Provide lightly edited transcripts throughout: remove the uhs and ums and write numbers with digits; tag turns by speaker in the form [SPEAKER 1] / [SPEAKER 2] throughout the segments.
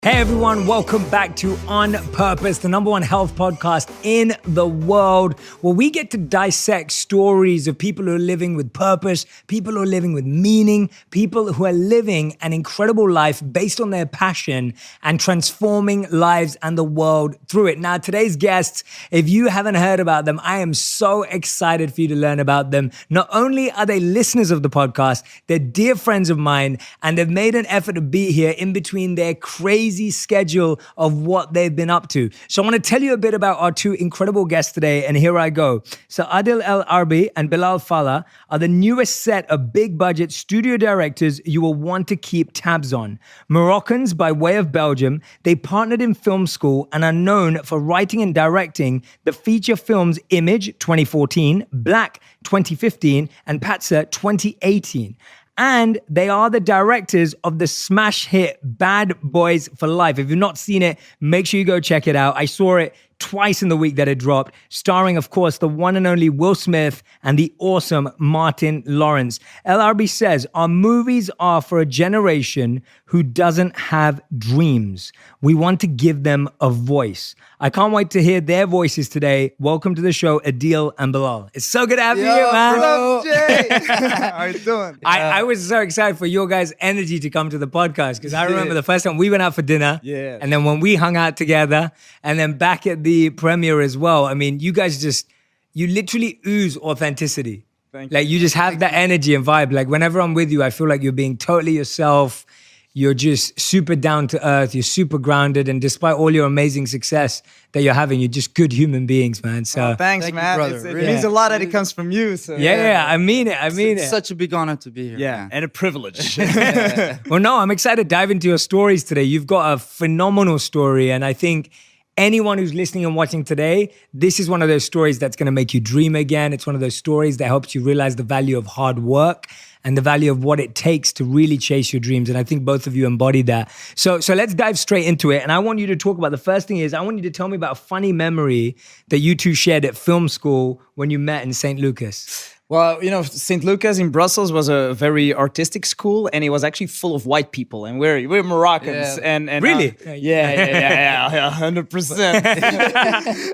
[SPEAKER 1] Hey everyone, welcome back to On Purpose, the #1 health podcast in the world, where we get to dissect stories of people who are living with purpose, people who are living with meaning, people who are living an incredible life based on their passion and transforming lives and the world through it. Now, today's guests, if you haven't heard about them, I am so excited for you to learn about them. Not only are they listeners of the podcast, they're dear friends of mine, and they've made an effort to be here in between their crazy schedule of what they've been up to. So I want to tell you a bit about our two incredible guests today, and here I go. So Adil El Arbi and Bilal Fallah are the newest set of big budget studio directors you will want to keep tabs on. Moroccans by way of Belgium, they partnered in film school and are known for writing and directing the feature films Image 2014, Black 2015, and Patsa 2018. And they are the directors of the smash hit Bad Boys for Life. If you've not seen it, make sure you go check it out. I saw it twice in the week that it dropped, starring, of course, the one and only Will Smith and the awesome Martin Lawrence. LRB says, our movies are for a generation who doesn't have dreams. We want to give them a voice. I can't wait to hear their voices today. Welcome to the show, Adil and Bilal. It's so good to have you here, man.
[SPEAKER 2] Bro. Jay. How you doing?
[SPEAKER 1] I was so excited for your guys' energy to come to the podcast because I remember the first time we went out for dinner, and then when we hung out together, and then back at the premiere as well. I mean, you guys you literally ooze authenticity.
[SPEAKER 2] Thank
[SPEAKER 1] you just have that energy and vibe. Like whenever I'm with you, I feel like you're being totally yourself. You're just super down to earth. You're super grounded. And despite all your amazing success that you're having, you're just good human beings, man. So
[SPEAKER 2] thanks,
[SPEAKER 3] Thank
[SPEAKER 2] man.
[SPEAKER 3] you, brother.
[SPEAKER 2] It means a lot that it comes from you. So.
[SPEAKER 1] yeah, I mean it.
[SPEAKER 3] It's such a big honor to be here.
[SPEAKER 2] Yeah,
[SPEAKER 3] man.
[SPEAKER 2] and a privilege.
[SPEAKER 1] Well, no, I'm excited to dive into your stories today. You've got a phenomenal story. And I think anyone who's listening and watching today, this is one of those stories that's going to make you dream again. It's one of those stories that helps you realize the value of hard work and the value of what it takes to really chase your dreams. And I think both of you embody that. So let's dive straight into it. And I want you to talk about, the first thing is, I want you to tell me about a funny memory that you two shared at film school when you met in St. Lucas.
[SPEAKER 2] Well, St. Lucas in Brussels was a very artistic school, and it was actually full of white people, and we're Moroccans,
[SPEAKER 3] Yeah.
[SPEAKER 2] and
[SPEAKER 1] Really?
[SPEAKER 2] yeah, 100%.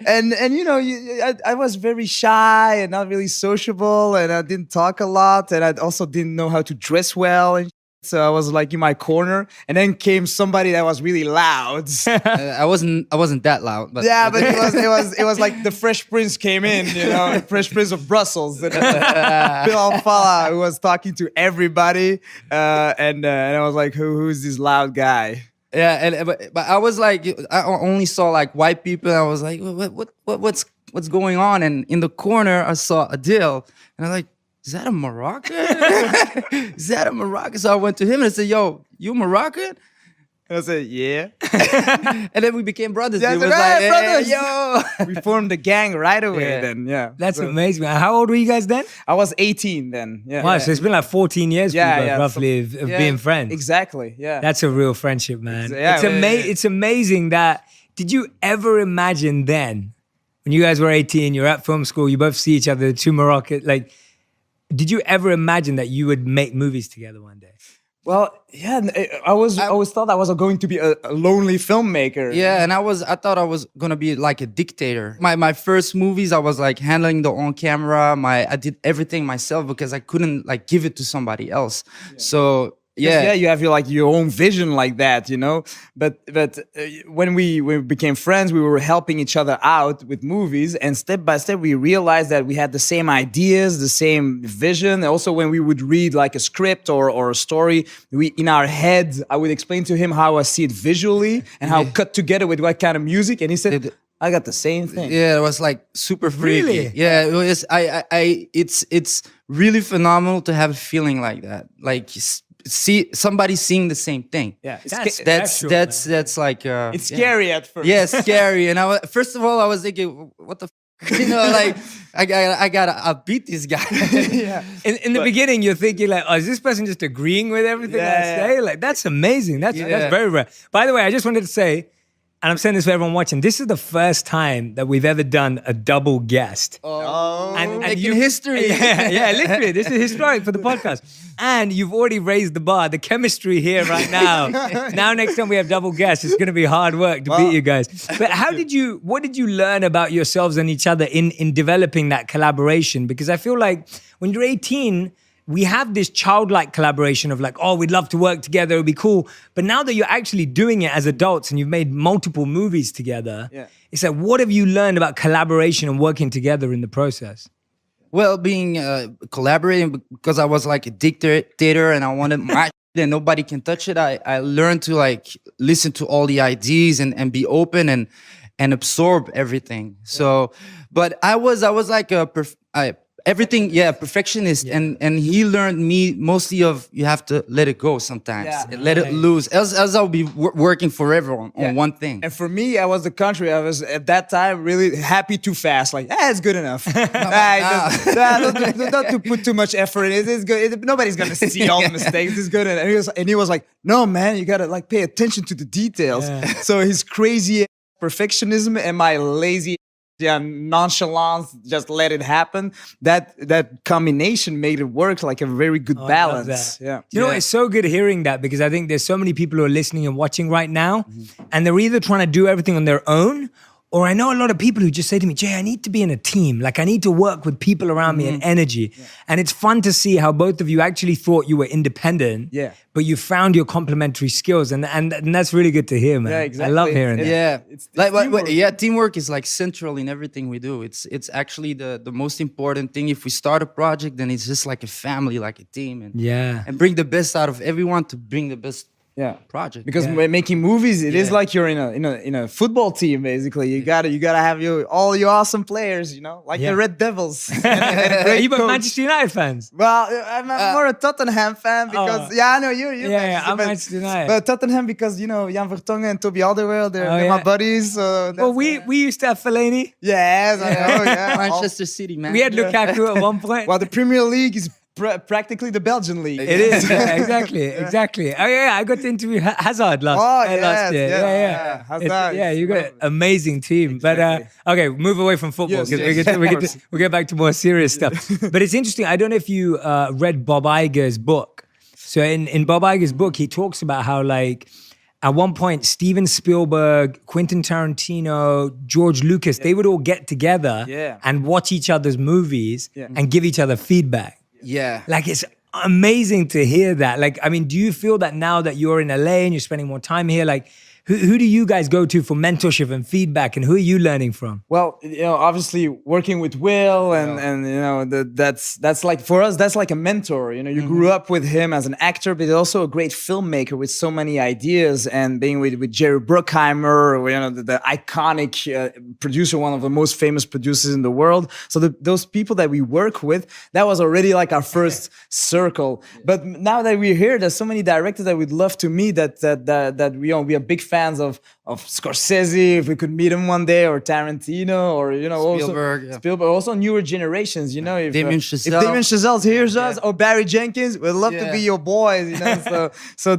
[SPEAKER 2] and I was very shy and not really sociable, and I didn't talk a lot, and I also didn't know how to dress well, and so I was like in my corner, and then came somebody that was really loud.
[SPEAKER 3] I wasn't that loud, but
[SPEAKER 2] Yeah, but it was like the Fresh Prince came in, Fresh Prince of Brussels. And, Bilal Fallah, who was talking to everybody, and I was like, who's this loud guy?
[SPEAKER 3] yeah, but I was like, I only saw like white people. And I was like, what's going on? And in the corner, I saw Adil, and I'm like, is that a Moroccan? Is that a Moroccan? So I went to him and I said, yo, you Moroccan?
[SPEAKER 2] And I said, yeah.
[SPEAKER 3] And then we became brothers.
[SPEAKER 2] Yeah,
[SPEAKER 3] It was
[SPEAKER 2] right,
[SPEAKER 3] like,
[SPEAKER 2] brothers.
[SPEAKER 3] yo.
[SPEAKER 2] We formed a gang right away.
[SPEAKER 3] Yeah.
[SPEAKER 2] Then, yeah.
[SPEAKER 1] That's
[SPEAKER 2] So
[SPEAKER 1] amazing. How old were you guys then?
[SPEAKER 2] I was 18 then. Yeah.
[SPEAKER 1] Wow, so it's been like 14 years for you
[SPEAKER 2] Yeah,
[SPEAKER 1] guys,
[SPEAKER 2] yeah,
[SPEAKER 1] roughly, of
[SPEAKER 3] yeah,
[SPEAKER 1] being friends.
[SPEAKER 2] Exactly. Yeah.
[SPEAKER 1] That's a real friendship, man.
[SPEAKER 2] Yeah,
[SPEAKER 1] It's amazing that, did you ever imagine then, when you guys were 18, you're at film school, you both see each other, two Moroccan, like, did you ever imagine that you would make movies together one day?
[SPEAKER 2] Well, yeah, I always thought I was going to be a lonely filmmaker.
[SPEAKER 3] Yeah, and I thought I was gonna be like a dictator. My first movies, I was like handling the on camera. I did everything myself because I couldn't like give it to somebody else. So
[SPEAKER 2] Yeah, you have your own vision like that, But when we became friends, we were helping each other out with movies, and step by step we realized that we had the same ideas, the same vision. Also, when we would read like a script or a story, in our head, I would explain to him how I see it visually and how cut together with what kind of music, and he said, I got the same thing.
[SPEAKER 3] Yeah, it was like super freaky.
[SPEAKER 1] Really?
[SPEAKER 3] Yeah, it was. It's really phenomenal to have a feeling like that. Like see somebody seeing the same thing.
[SPEAKER 2] Yeah,
[SPEAKER 3] That's like
[SPEAKER 2] it's scary at first.
[SPEAKER 3] Yeah, scary. And first of all, I was thinking, what the. Like I'll beat this guy.
[SPEAKER 2] Yeah.
[SPEAKER 1] In the beginning, you're thinking like, oh, is this person just agreeing with everything I say? Like, that's amazing. That's very rare. By the way, I just wanted to say, and I'm saying this for everyone watching, this is the first time that we've ever done a double guest.
[SPEAKER 3] And making
[SPEAKER 1] you-
[SPEAKER 3] history.
[SPEAKER 1] Yeah, literally. This is historic for the podcast. And you've already raised the bar. The chemistry here right now. Now, next time we have double guests, it's going to be hard work to beat you guys. But what did you learn about yourselves and each other in developing that collaboration? Because I feel like when you're 18, we have this childlike collaboration of like, oh, we'd love to work together, it'd be cool. But now that you're actually doing it as adults and you've made multiple movies together, it's like, what have you learned about collaboration and working together in the process?
[SPEAKER 3] Well, being collaborating, because I was like a dictator and I wanted my and nobody can touch it. I learned to like listen to all the ideas and be open and absorb everything. So, but I was like everything, perfectionist, and he learned me mostly of you have to let it go sometimes, let it loose, else I'll be working forever on one thing.
[SPEAKER 2] And for me, I was the contrary. I was at that time really happy too fast. Like, it's good enough. Not to put too much effort in it. It's good. Nobody's gonna see all the mistakes. It's good enough. And he was like, no, man, you gotta like pay attention to the details. So his crazy perfectionism and my lazy nonchalance, just let it happen. That combination made it work like a very good balance. Yeah,
[SPEAKER 1] you know, it's so good hearing that, because I think there's so many people who are listening and watching right now, and they're either trying to do everything on their own, or I know a lot of people who just say to me, Jay, I need to be in a team. Like I need to work with people around me and energy. And it's fun to see how both of you actually thought you were independent, but you found your complementary skills. And that's really good to hear, man.
[SPEAKER 2] Yeah, exactly.
[SPEAKER 1] I love hearing that.
[SPEAKER 2] It's
[SPEAKER 3] Like,
[SPEAKER 2] teamwork.
[SPEAKER 3] teamwork is like central in everything we do. It's actually the most important thing. If we start a project, then it's just like a family, like a team, and bring the best out of everyone to bring the best project.
[SPEAKER 2] Because when making movies, it is like you're in a football team. Basically, you gotta have all your awesome players. You know, like the Red Devils.
[SPEAKER 1] Are you both Manchester United fans?
[SPEAKER 2] Well, I'm more a Tottenham fan because I know you.
[SPEAKER 1] I'm Manchester United.
[SPEAKER 2] But Tottenham because Jan Vertonghen and Toby Alderweireld, they're my buddies. So
[SPEAKER 1] well, we used to have Fellaini.
[SPEAKER 2] Yes, I know. Yeah,
[SPEAKER 3] Manchester City, man.
[SPEAKER 1] We had Lukaku at one point.
[SPEAKER 2] Well, the Premier League is practically the Belgian league.
[SPEAKER 1] It is, exactly. Oh yeah, I got to interview Hazard last year. Yeah.
[SPEAKER 2] Hazard.
[SPEAKER 1] You got an amazing team.
[SPEAKER 2] Exactly.
[SPEAKER 1] But okay, move away from football because we get back to more serious stuff. But it's interesting. I don't know if you read Bob Iger's book. So in Bob Iger's book, he talks about how like at one point Steven Spielberg, Quentin Tarantino, George Lucas, they would all get together and watch each other's movies and give each other feedback.
[SPEAKER 3] Yeah.
[SPEAKER 1] Like it's amazing to hear that. Like, I mean, do you feel that now that you're in LA and you're spending more time here, like who do you guys go to for mentorship and feedback, and who are you learning from?
[SPEAKER 2] Well, obviously working with Will and that's like for us, that's like a mentor. You grew up with him as an actor, but also a great filmmaker with so many ideas, and being with Jerry Bruckheimer, the iconic producer, one of the most famous producers in the world. So those people that we work with, that was already like our first circle. But now that we're here, there's so many directors that we'd love to meet that we are big fans of Scorsese, if we could meet him one day, or Tarantino, or Spielberg, also newer generations. If
[SPEAKER 3] Damien
[SPEAKER 2] Chazelle hears us, or Barry Jenkins, we'd love to be your boys. So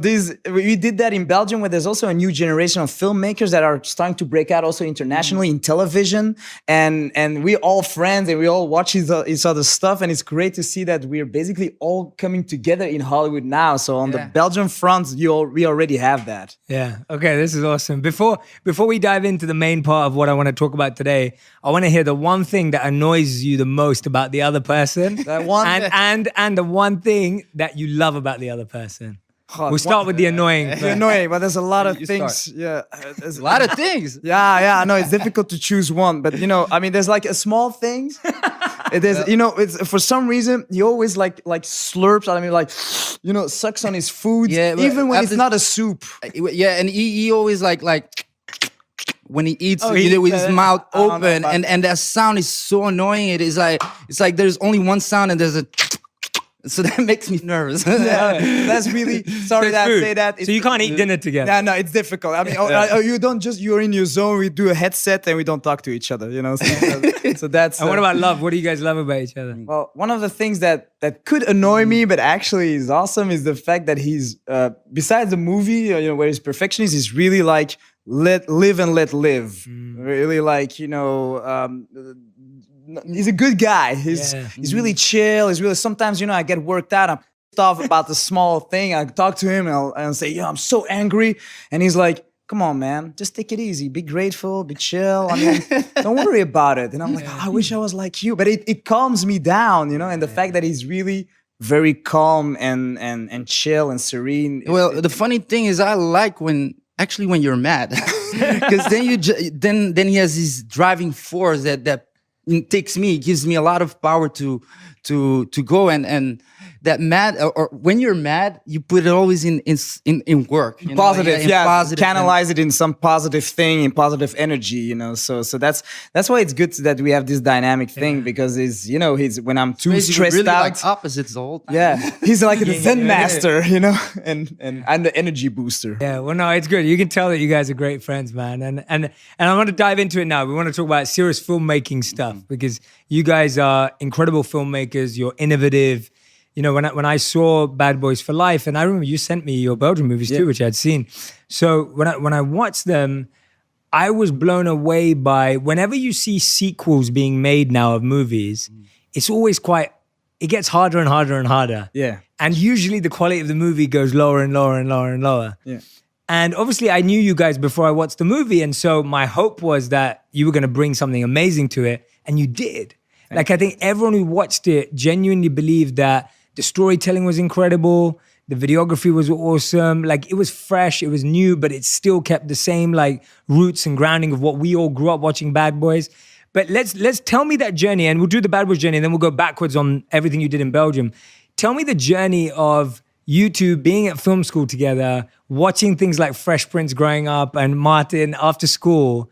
[SPEAKER 2] we did that in Belgium, where there's also a new generation of filmmakers that are starting to break out also internationally in television, and we're all friends and we all watch each other's stuff, and it's great to see that we're basically all coming together in Hollywood now. So on the Belgian front, we already have that.
[SPEAKER 1] Yeah. Okay. This is awesome. Before we dive into the main part of what I want to talk about today, I want to hear the one thing that annoys you the most about the other person,
[SPEAKER 2] that one,
[SPEAKER 1] and the one thing that you love about the other person. We'll start with the annoying.
[SPEAKER 2] The annoying, but there's a lot of things.
[SPEAKER 3] Start.
[SPEAKER 2] Yeah,
[SPEAKER 3] a lot of things.
[SPEAKER 2] Yeah. I know it's difficult to choose one, but there's like a small things. It is, it's for some reason he always like slurps. Sucks on his food, even when it's not a soup.
[SPEAKER 3] Yeah, and he always like when he eats with his mouth open, and that sound is so annoying. It's like there's only one sound and there's a. So that makes me nervous.
[SPEAKER 2] That's really sorry that I say that.
[SPEAKER 1] So you can't eat dinner together.
[SPEAKER 2] Yeah, no, it's difficult. I mean, you don't just you're in your zone. We do a headset and we don't talk to each other. So that's.
[SPEAKER 1] And what about love? What do you guys love about each other?
[SPEAKER 2] Well, one of the things that could annoy me, but actually is awesome, is the fact that he's besides the movie, where he's perfectionist, he's really like let live and let live. Really, like, he's a good guy. He's really chill. He's really, sometimes, I get worked out. I'm pissed off about the small thing. I talk to him and I'll say, I'm so angry. And he's like, come on, man, just take it easy. Be grateful, be chill. I mean, don't worry about it. And I'm like, I wish I was like you. But it calms me down, and the fact that he's really very calm and chill and serene.
[SPEAKER 3] Well, the funny thing is, I like when you're mad, because then he has this driving force that takes me, gives me a lot of power to go and that mad, or when you're mad, you put it always in work,
[SPEAKER 2] positive,
[SPEAKER 3] positive,
[SPEAKER 2] canalize it in some positive thing, in positive energy, so that's why it's good that we have this dynamic thing, because he's when I'm too stressed
[SPEAKER 3] really
[SPEAKER 2] out,
[SPEAKER 3] like opposites the whole time.
[SPEAKER 2] Yeah, he's like the Zen master, and I'm the energy booster.
[SPEAKER 1] Yeah, well, no, it's good. You can tell that you guys are great friends, man. And I want to dive into it now. We want to talk about serious filmmaking stuff, because you guys are incredible filmmakers. You're innovative. When I saw Bad Boys for Life, and I remember you sent me your Belgian movies too, which I had seen. So when I watched them, I was blown away by, whenever you see sequels being made now of movies, it's always it gets harder and harder and harder.
[SPEAKER 2] Yeah.
[SPEAKER 1] And usually the quality of the movie goes lower and lower and lower and lower.
[SPEAKER 2] Yeah.
[SPEAKER 1] And obviously I knew you guys before I watched the movie. And so my hope was that you were going to bring something amazing to it. And you did. I think everyone who watched it genuinely believed that the storytelling was incredible. The videography was awesome. Like, it was fresh, it was new, but it still kept the same roots and grounding of what we all grew up watching Bad Boys. But let's tell me that journey, and we'll do the Bad Boys journey, and then we'll go backwards on everything you did in Belgium. Tell me the journey of you two being at film school together, watching things like Fresh Prince growing up and Martin after school,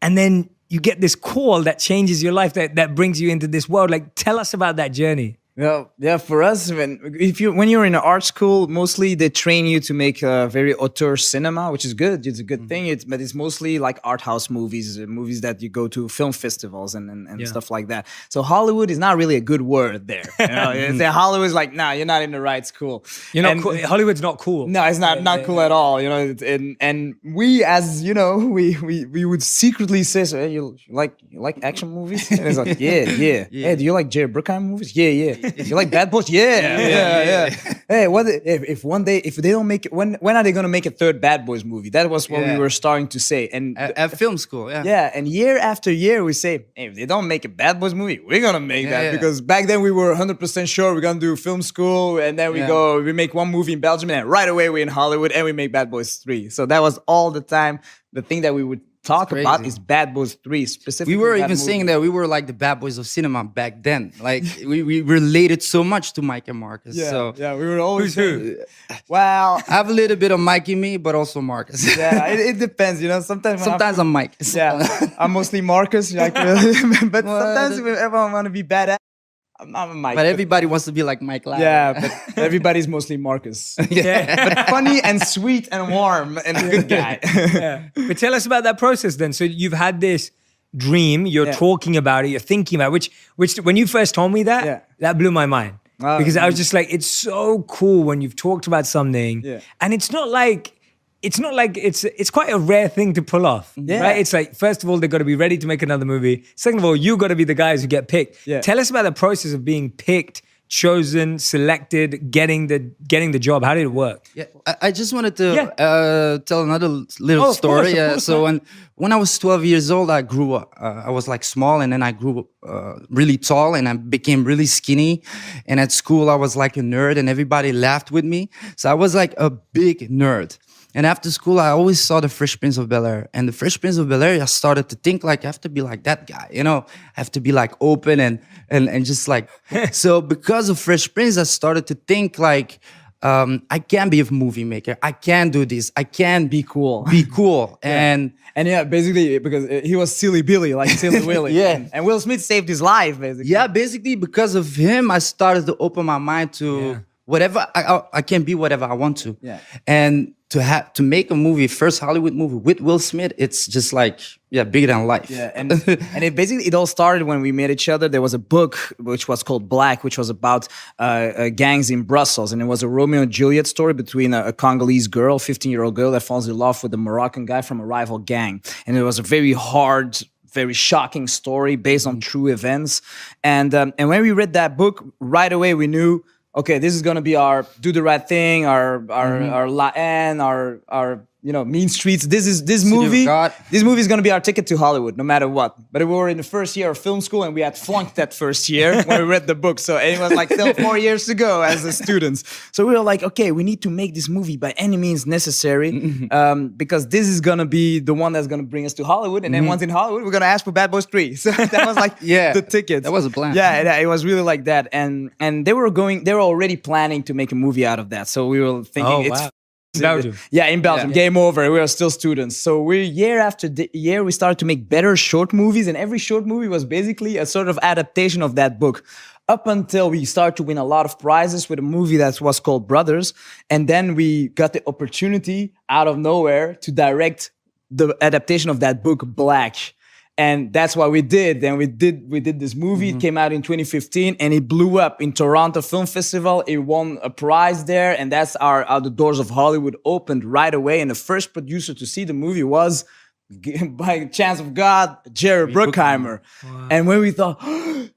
[SPEAKER 1] and then you get this call that changes your life, that brings you into this world. Like, tell us about that journey.
[SPEAKER 2] Well, yeah, for us, when you're in an art school, mostly they train you to make a very auteur cinema, which is good. It's a good thing. But it's mostly like art house movies, movies that you go to film festivals and stuff like that. So Hollywood is not really a good word there. Hollywood's like, nah, you're not in the right school.
[SPEAKER 1] You're not cool. Hollywood's not cool.
[SPEAKER 2] No, it's not cool at all. And we, as we would secretly say, so, hey, you like action movies? And it's like, yeah. Hey, do you like Jerry Bruckheimer movies? Yeah. You like Bad Boys? Yeah. Hey, what if one day, if they don't make it, when are they gonna make a third Bad Boys movie? That was what we were starting to say. And
[SPEAKER 3] at film school,
[SPEAKER 2] and year after year we say, hey, if they don't make a Bad Boys movie, we're gonna make that. Because back then we were 100% sure we're gonna do film school, and then we make one movie in Belgium, and right away we're in Hollywood and we make Bad Boys 3. So that was all the time. The thing that we would talk about is Bad Boys 3 specifically.
[SPEAKER 3] We were even saying that we were like the Bad Boys of cinema back then. Like, we related so much to Mike and Marcus.
[SPEAKER 2] We were always who. Well,
[SPEAKER 3] I have a little bit of Mike in me, but also Marcus.
[SPEAKER 2] It depends. Sometimes
[SPEAKER 3] I'm Mike.
[SPEAKER 2] I'm mostly Marcus. But sometimes if everyone want to be badass, I'm a Mike.
[SPEAKER 3] But everybody wants to be like Mike Lau.
[SPEAKER 2] Yeah, but everybody's mostly Marcus. But funny and sweet and warm and a good guy.
[SPEAKER 1] But tell us about that process then. So you've had this dream, you're talking about it, you're thinking about it, which when you first told me that, that blew my mind. Because I was just like, it's so cool when you've talked about something, and it's quite a rare thing to pull off, right? It's like, first of all, they've got to be ready to make another movie. Second of all, you got to be the guys who get picked. Tell us about the process of being picked, chosen, selected, getting the job. How did it work?
[SPEAKER 3] I just wanted to tell another little story.
[SPEAKER 1] Of course,
[SPEAKER 3] so when I was 12 years old, I grew up. I was like small, and then I grew really tall, and I became really skinny. And at school, I was like a nerd, and everybody laughed with me. So I was like a big nerd. And after school, I always saw the Fresh Prince of Bel-Air. And the Fresh Prince of Bel-Air, I started to think like, I have to be like that guy, I have to be like open and just like, so because of Fresh Prince, I started to think like, I can be a movie maker. I can do this. I can be cool. And
[SPEAKER 2] basically because he was Silly Billy, like Silly Willy. And Will Smith saved his life, basically.
[SPEAKER 3] Yeah, basically because of him, I started to open my mind to whatever I can be whatever I want to.
[SPEAKER 2] Yeah.
[SPEAKER 3] And to make a movie, first Hollywood movie with Will Smith, it's just like bigger than life.
[SPEAKER 2] Yeah, and it all started when we met each other. There was a book which was called Black, which was about gangs in Brussels, and it was a Romeo and Juliet story between a Congolese girl, 15-year-old girl that falls in love with a Moroccan guy from a rival gang, and it was a very hard, very shocking story based on true events. And when we read that book, right away we knew, okay, this is gonna be our Do the Right Thing, our La Haine, our Mean Streets. This movie is gonna be our ticket to Hollywood, no matter what. But we were in the first year of film school, and we had flunked that first year when we read the book. So it was like still 4 years to go as the students. So we were like, okay, we need to make this movie by any means necessary, because this is gonna be the one that's gonna bring us to Hollywood. And then once in Hollywood, we're gonna ask for Bad Boys 3. So that was like the ticket.
[SPEAKER 3] That was a plan.
[SPEAKER 2] Yeah, it was really like that. And they were already planning to make a movie out of that. So we were thinking
[SPEAKER 1] Belgium.
[SPEAKER 2] Yeah, in Belgium. Game over. We were still students. So year after year, we started to make better short movies. And every short movie was basically a sort of adaptation of that book. Up until we started to win a lot of prizes with a movie that was called Brothers. And then we got the opportunity out of nowhere to direct the adaptation of that book, Black. And that's what we did. And we did this movie. It came out in 2015, and it blew up in Toronto Film Festival. It won a prize there, and that's how the doors of Hollywood opened right away. And the first producer to see the movie was, by chance of God, Jerry Bruckheimer. Wow. And when we thought,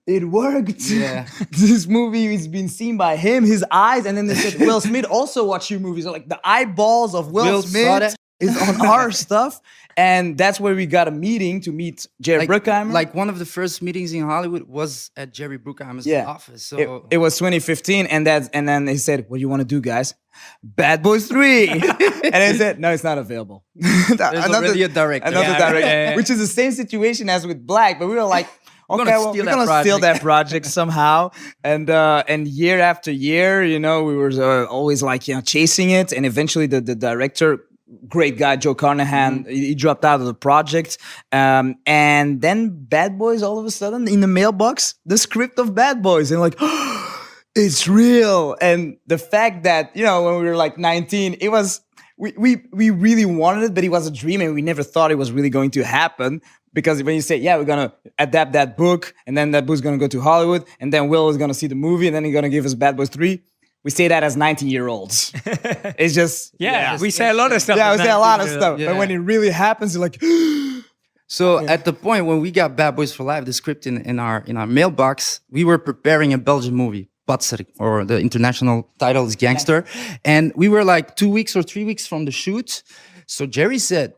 [SPEAKER 2] it worked. Yeah. This movie is being seen by him, his eyes. And then they said, Will Smith also watched your movies. So like the eyeballs of Will Smith is on our stuff. And that's where we got a meeting to meet Jerry Bruckheimer.
[SPEAKER 3] Like one of the first meetings in Hollywood was at Jerry Bruckheimer's office. So
[SPEAKER 2] it was 2015, and then they said, "What do you want to do, guys? Bad Boys 3." And I said, "No, it's not available."
[SPEAKER 3] There's already a director.
[SPEAKER 2] Which is the same situation as with Black, but we were like, okay, we're gonna steal that project somehow. And year after year, we were always like chasing it, and eventually the director, great guy, Joe Carnahan, he dropped out of the project. And then Bad Boys, all of a sudden, in the mailbox, the script of Bad Boys. And like, it's real. And the fact that, when we were like 19, it was, we really wanted it, but it was a dream, and we never thought it was really going to happen. Because when you say, we're going to adapt that book, and then that book's going to go to Hollywood, and then Will is going to see the movie, and then he's going to give us Bad Boys 3. We say that as 19-year-olds. It's just...
[SPEAKER 1] we say a lot of stuff.
[SPEAKER 2] Yeah, we say a lot of stuff. Yeah. But when it really happens, you're like...
[SPEAKER 3] So at the point when we got Bad Boys for Life, the script in our mailbox, we were preparing a Belgian movie, Patser, or the international title is Gangster. And we were like 2 weeks or 3 weeks from the shoot. So Jerry said,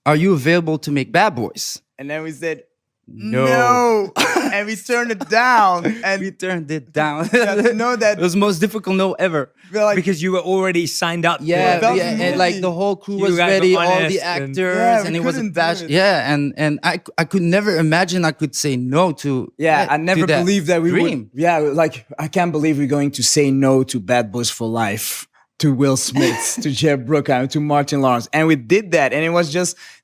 [SPEAKER 3] "Are you available to make Bad Boys?"
[SPEAKER 2] And then we said, no. And we turned it down. And
[SPEAKER 3] we turned it down.
[SPEAKER 2] That
[SPEAKER 3] it was the most difficult no ever.
[SPEAKER 1] Because you were already signed up.
[SPEAKER 3] And like the whole crew was ready, all the actors, and it was a batch. Yeah, and I could never imagine I could say no to.
[SPEAKER 2] I never believed that we would. Yeah, like I can't believe we're going to say no to Bad Boys for Life, to Will Smith, to Jerry Bruckheimer, to Martin Lawrence. And we did that. And it was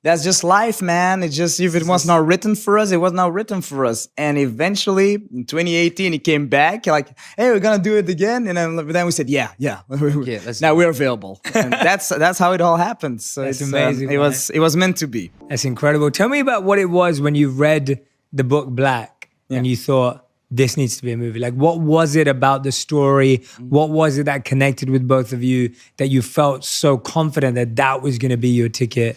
[SPEAKER 2] that's just life, man. It's just, if it was not written for us, it was not written for us. And eventually, in 2018, he came back like, hey, we're going to do it again. And then we said, now we're available. And that's how it all happened. So
[SPEAKER 1] it's amazing.
[SPEAKER 2] It was meant to be.
[SPEAKER 1] That's incredible. Tell me about what it was when you read the book Black and you thought, this needs to be a movie. Like, what was it about the story? What was it that connected with both of you that you felt so confident that was going to be your ticket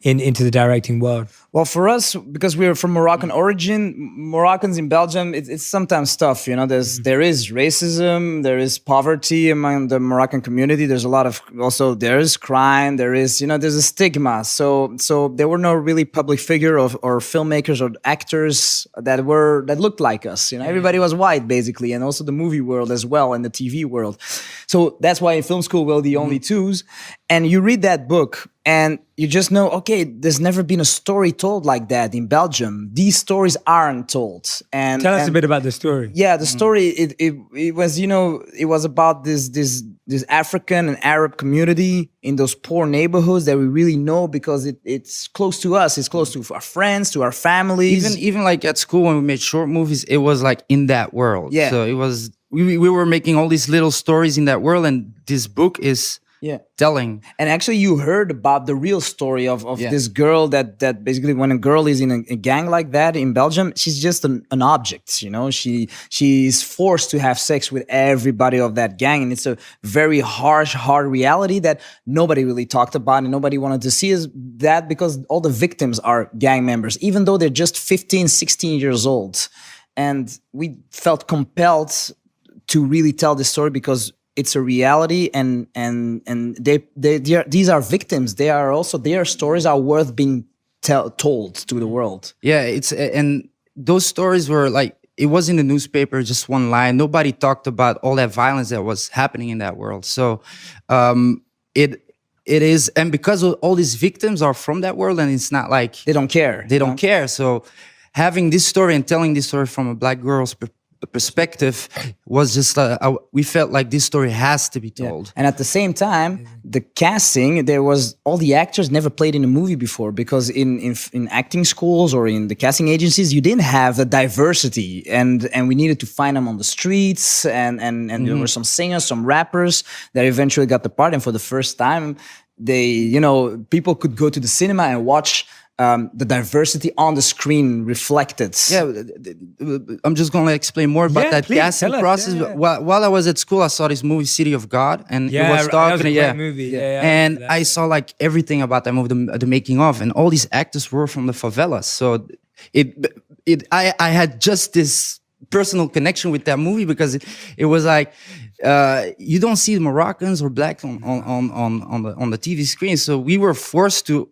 [SPEAKER 1] into the directing world?
[SPEAKER 2] Well, for us, because we're from Moroccan origin, Moroccans in Belgium, it's sometimes tough. There is racism, there is poverty among the Moroccan community. There's a lot of, also there is crime, there's a stigma. So there were no really public figure or filmmakers or actors that looked like us. Everybody was white basically, and also the movie world as well and the TV world. So that's why in film school we're the only twos. And you read that book and you just know, okay, there's never been a story told like that in Belgium. These stories aren't told. And
[SPEAKER 1] tell us a bit about the story.
[SPEAKER 2] Yeah, the story it was it was about this African and Arab community in those poor neighborhoods that we really know because it's close to us. It's close to our friends, to our families.
[SPEAKER 3] Even like at school when we made short movies, it was like in that world.
[SPEAKER 2] Yeah.
[SPEAKER 3] So it was. we were making all these little stories in that world, and this book is telling.
[SPEAKER 2] And actually, you heard about the real story of
[SPEAKER 3] Yeah.
[SPEAKER 2] this girl that basically, when a girl is in a gang like that in Belgium, she's just an object. You know, she's forced to have sex with everybody of that gang, and it's a very harsh, hard reality that nobody really talked about and nobody wanted to see is that because all the victims are gang members, even though they're just 15, 16 years old. And we felt compelled to really tell this story because it's a reality, and these are victims. They are also, their stories are worth being told to the world.
[SPEAKER 3] Yeah, and those stories were like, it was in the newspaper, just one line. Nobody talked about all that violence that was happening in that world. So it is, and because all these victims are from that world, and it's not like
[SPEAKER 2] They don't care.
[SPEAKER 3] they don't care. So having this story and telling this story from a black girl's perspective was just we felt like this story has to be told.
[SPEAKER 2] And at the same time, the casting, there was all the actors never played in a movie before, because in acting schools or in the casting agencies, you didn't have the diversity, and we needed to find them on the streets, and there were some singers, some rappers that eventually got the part, and for the first time, people could go to the cinema and watch the diversity on the screen reflected.
[SPEAKER 3] Yeah, I'm just going to explain more about that
[SPEAKER 1] please,
[SPEAKER 3] casting
[SPEAKER 1] tell us.
[SPEAKER 3] process.
[SPEAKER 1] Yeah.
[SPEAKER 3] While I was at school, I saw this movie, City of God, and it was
[SPEAKER 1] that
[SPEAKER 3] talking.
[SPEAKER 1] was a great movie. Yeah,
[SPEAKER 3] And I saw like everything about that movie, the making of, and all these actors were from the favelas. So I had just this personal connection with that movie because it was like you don't see Moroccans or blacks on the TV screen. So we were forced to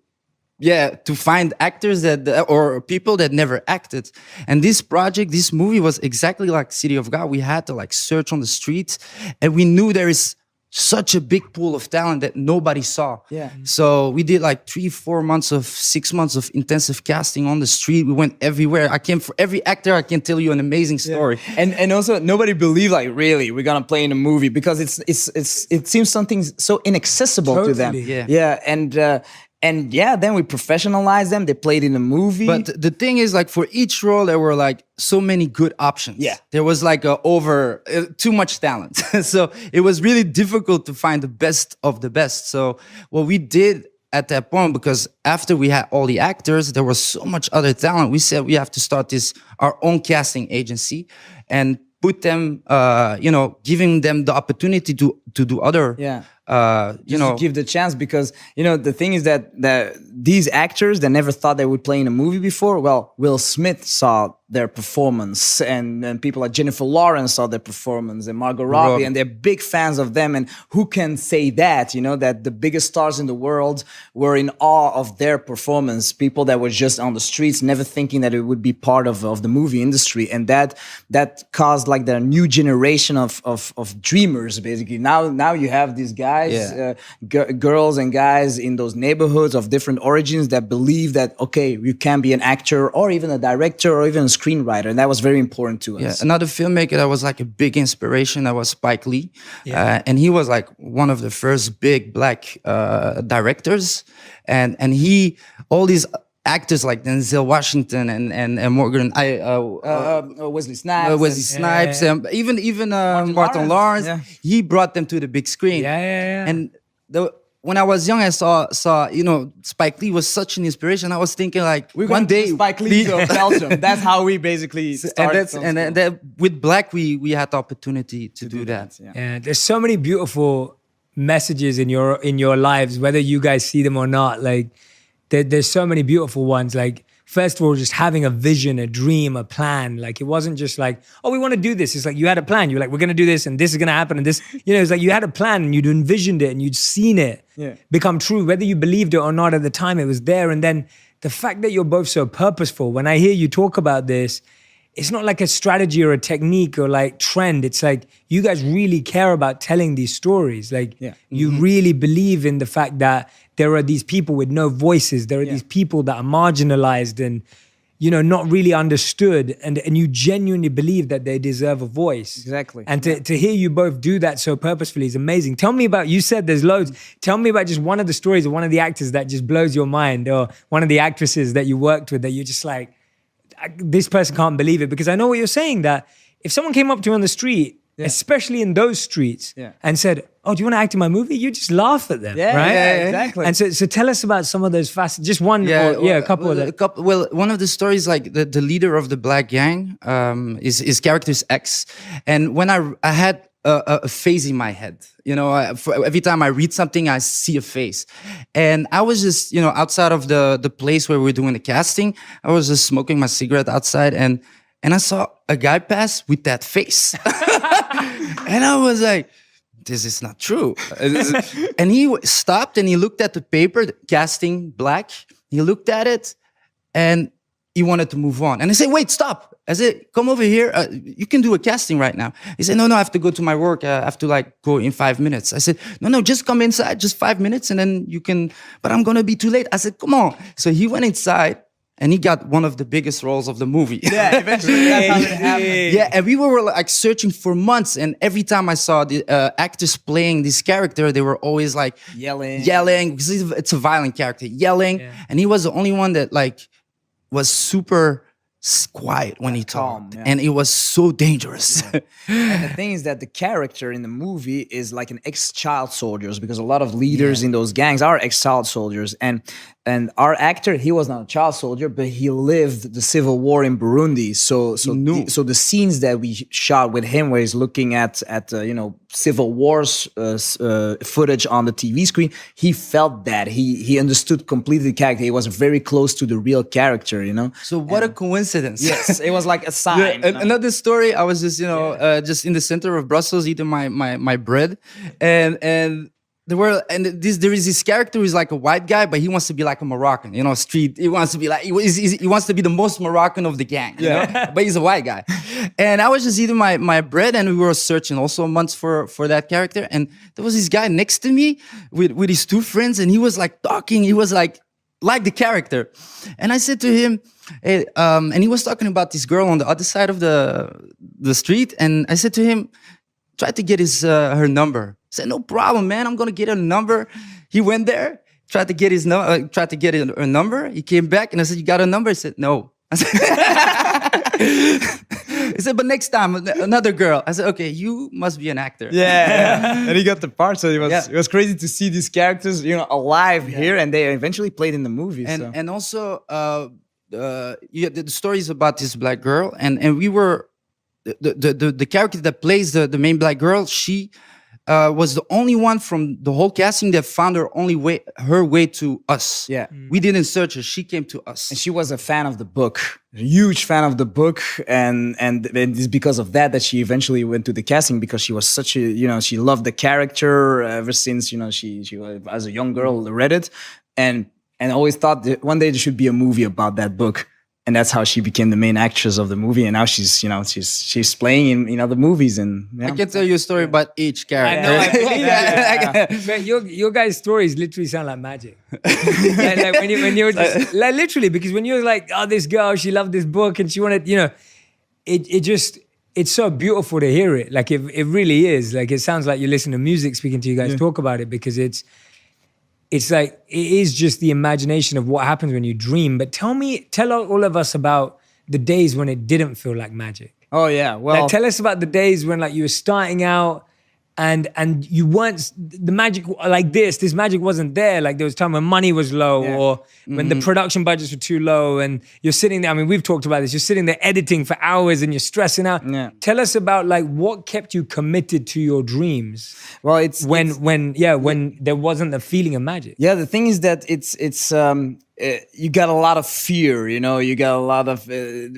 [SPEAKER 3] find actors or people that never acted. And this movie was exactly like City of God. We had to like search on the streets, and we knew there is such a big pool of talent that nobody saw.
[SPEAKER 2] Yeah.
[SPEAKER 3] So we did like 6 months of intensive casting on the street. We went everywhere. For every actor, I can tell you an amazing story.
[SPEAKER 2] And also nobody believed, like, really we're gonna play in a movie, because it seems something so inaccessible to them.
[SPEAKER 1] Totally.
[SPEAKER 2] Then we professionalized them. They played in a movie.
[SPEAKER 3] But the thing is, like, for each role, there were like so many good options.
[SPEAKER 2] Yeah.
[SPEAKER 3] There was like too much talent. So it was really difficult to find the best of the best. So what we did at that point, because after we had all the actors, there was so much other talent. We said we have to start our own casting agency and put them, giving them the opportunity to do other.
[SPEAKER 2] Yeah.
[SPEAKER 3] To
[SPEAKER 2] give the chance, because the thing is that these actors that never thought they would play in a movie before, well, Will Smith saw their performance, and people like Jennifer Lawrence saw their performance, and Margot Robbie, and they're big fans of them. And who can say that that the biggest stars in the world were in awe of their performance? People that were just on the streets, never thinking that it would be part of the movie industry, and that caused like the new generation of dreamers. Basically, now you have these guys. Girls and guys in those neighborhoods of different origins that believe that, okay, you can be an actor or even a director or even a screenwriter. And that was very important to us.
[SPEAKER 3] Yeah, another filmmaker that was like a big inspiration, that was Spike Lee. And he was like one of the first big black directors. And all these actors like Denzel Washington and Morgan,
[SPEAKER 2] Wesley Snipes.
[SPEAKER 3] And even Martin Lawrence.
[SPEAKER 2] Yeah.
[SPEAKER 3] He brought them to the big screen. And when I was young, I saw Spike Lee was such an inspiration. I was thinking like, one day
[SPEAKER 2] Spike Lee of Belgium. That's how we basically started.
[SPEAKER 3] And that with Black, we had the opportunity to do that.
[SPEAKER 1] Yeah, there's so many beautiful messages in your lives, whether you guys see them or not. Like there's so many beautiful ones. Like, first of all, just having a vision, a dream, a plan. Like, it wasn't just like, oh, we want to do this. It's like you had a plan. You're like, we're going to do this and this is going to happen. And this, it's like you had a plan and you'd envisioned it and you'd seen it become true. Whether you believed it or not at the time, it was there. And then the fact that you're both so purposeful, when I hear you talk about this, it's not like a strategy or a technique or like trend. It's like you guys really care about telling these stories. Like you really believe in the fact that there are these people with no voices. There are these people that are marginalized and, not really understood. And you genuinely believe that they deserve a voice.
[SPEAKER 2] Exactly.
[SPEAKER 1] And to hear you both do that so purposefully is amazing. Tell me about, you said there's loads. Tell me about just one of the stories of one of the actors that just blows your mind, or one of the actresses that you worked with that you're just like, this person can't believe it. Because I know what you're saying, that if someone came up to you on the street especially in those streets, and said, "Oh, do you want to act in my movie?" You just laugh at them, right?
[SPEAKER 2] Yeah, exactly.
[SPEAKER 1] And so tell us about some of those facets. Just one, a couple of them.
[SPEAKER 3] Well, one of the stories, like the leader of the black gang, is his character's ex, and when I had a face in my head, every time I read something, I see a face, and I was just, outside of the place where we were doing the casting, I was just smoking my cigarette outside, and I saw a guy pass with that face, and I was like, this is not true. And he stopped and he looked at the paper, the casting black. He looked at it and he wanted to move on. And I said, wait, stop. I said, come over here. You can do a casting right now. He said, no, I have to go to my work. I have to go in 5 minutes. I said, no, just come inside, just 5 minutes and then you can, but I'm going to be too late. I said, come on. So he went inside. And he got one of the biggest roles of the movie.
[SPEAKER 2] Yeah, eventually that's how it happened.
[SPEAKER 3] Yeah, and we were searching for months. And every time I saw the actors playing this character, they were always yelling because it's a violent character, yelling. Yeah. And he was the only one that was super quiet when he talked, and it was so dangerous.
[SPEAKER 2] And the thing is that the character in the movie is like an ex-child soldiers, because a lot of leaders in those gangs are ex-child soldiers, and our actor, he was not a child soldier, but he lived the civil war in Burundi. So the scenes that we shot with him, where he's looking at civil wars footage on the TV screen, he felt that he understood completely the character. He was very close to the real character.
[SPEAKER 3] So what a coincidence!
[SPEAKER 2] Yes, it was like a sign.
[SPEAKER 3] Another story. I was just just in the center of Brussels eating my bread, and there is this character who's like a white guy, but he wants to be like a Moroccan, street. He wants to be he wants to be the most Moroccan of the gang, but he's a white guy. And I was just eating my bread, and we were searching also months for that character. And there was this guy next to me with his two friends, and he was talking. He was like the character. And I said to him, hey, and he was talking about this girl on the other side of the street. And I said to him, try to get her number. I said, no problem, man. I'm gonna get her number. He went there, tried to get her number. He came back and I said, you got her number? He said, no. I said, he said, but next time, another girl. I said, okay, you must be an actor.
[SPEAKER 2] Yeah. And he got the part, so it was crazy to see these characters, alive here, and they eventually played in the movie.
[SPEAKER 3] And also, the stories about this black girl, and we were the character that plays the main black girl. She was the only one from the whole casting that found her way to us.
[SPEAKER 2] Yeah.
[SPEAKER 3] We didn't search her. She came to us.
[SPEAKER 2] And she was a fan of the book, a huge fan of the book. And it's because of that she eventually went to the casting, because she was such a, she loved the character ever since, she as a young girl read it and always thought that one day there should be a movie about that book. And that's how she became the main actress of the movie. And now she's playing in other movies. And
[SPEAKER 3] I can tell you a story about each character.
[SPEAKER 1] I know. But your guys' stories literally sound like magic. like when you're just literally, because when you're like, oh, this girl, she loved this book and she wanted, it's so beautiful to hear it. Like it really is. Like it sounds like you listen to music speaking to you guys talk about it, because it's like, it is just the imagination of what happens when you dream. But tell all of us about the days when it didn't feel like magic.
[SPEAKER 2] Oh yeah, well,
[SPEAKER 1] tell us about the days when you were starting out and you weren't, the magic like this magic wasn't there. Like there was time when money was low or when the production budgets were too low, and you're sitting there, I mean, we've talked about this, you're sitting there editing for hours and you're stressing out.
[SPEAKER 2] Yeah.
[SPEAKER 1] Tell us about what kept you committed to your dreams.
[SPEAKER 2] Well, it's
[SPEAKER 1] when there wasn't the feeling of magic.
[SPEAKER 2] Yeah, the thing is that you got a lot of fear, you got a lot of,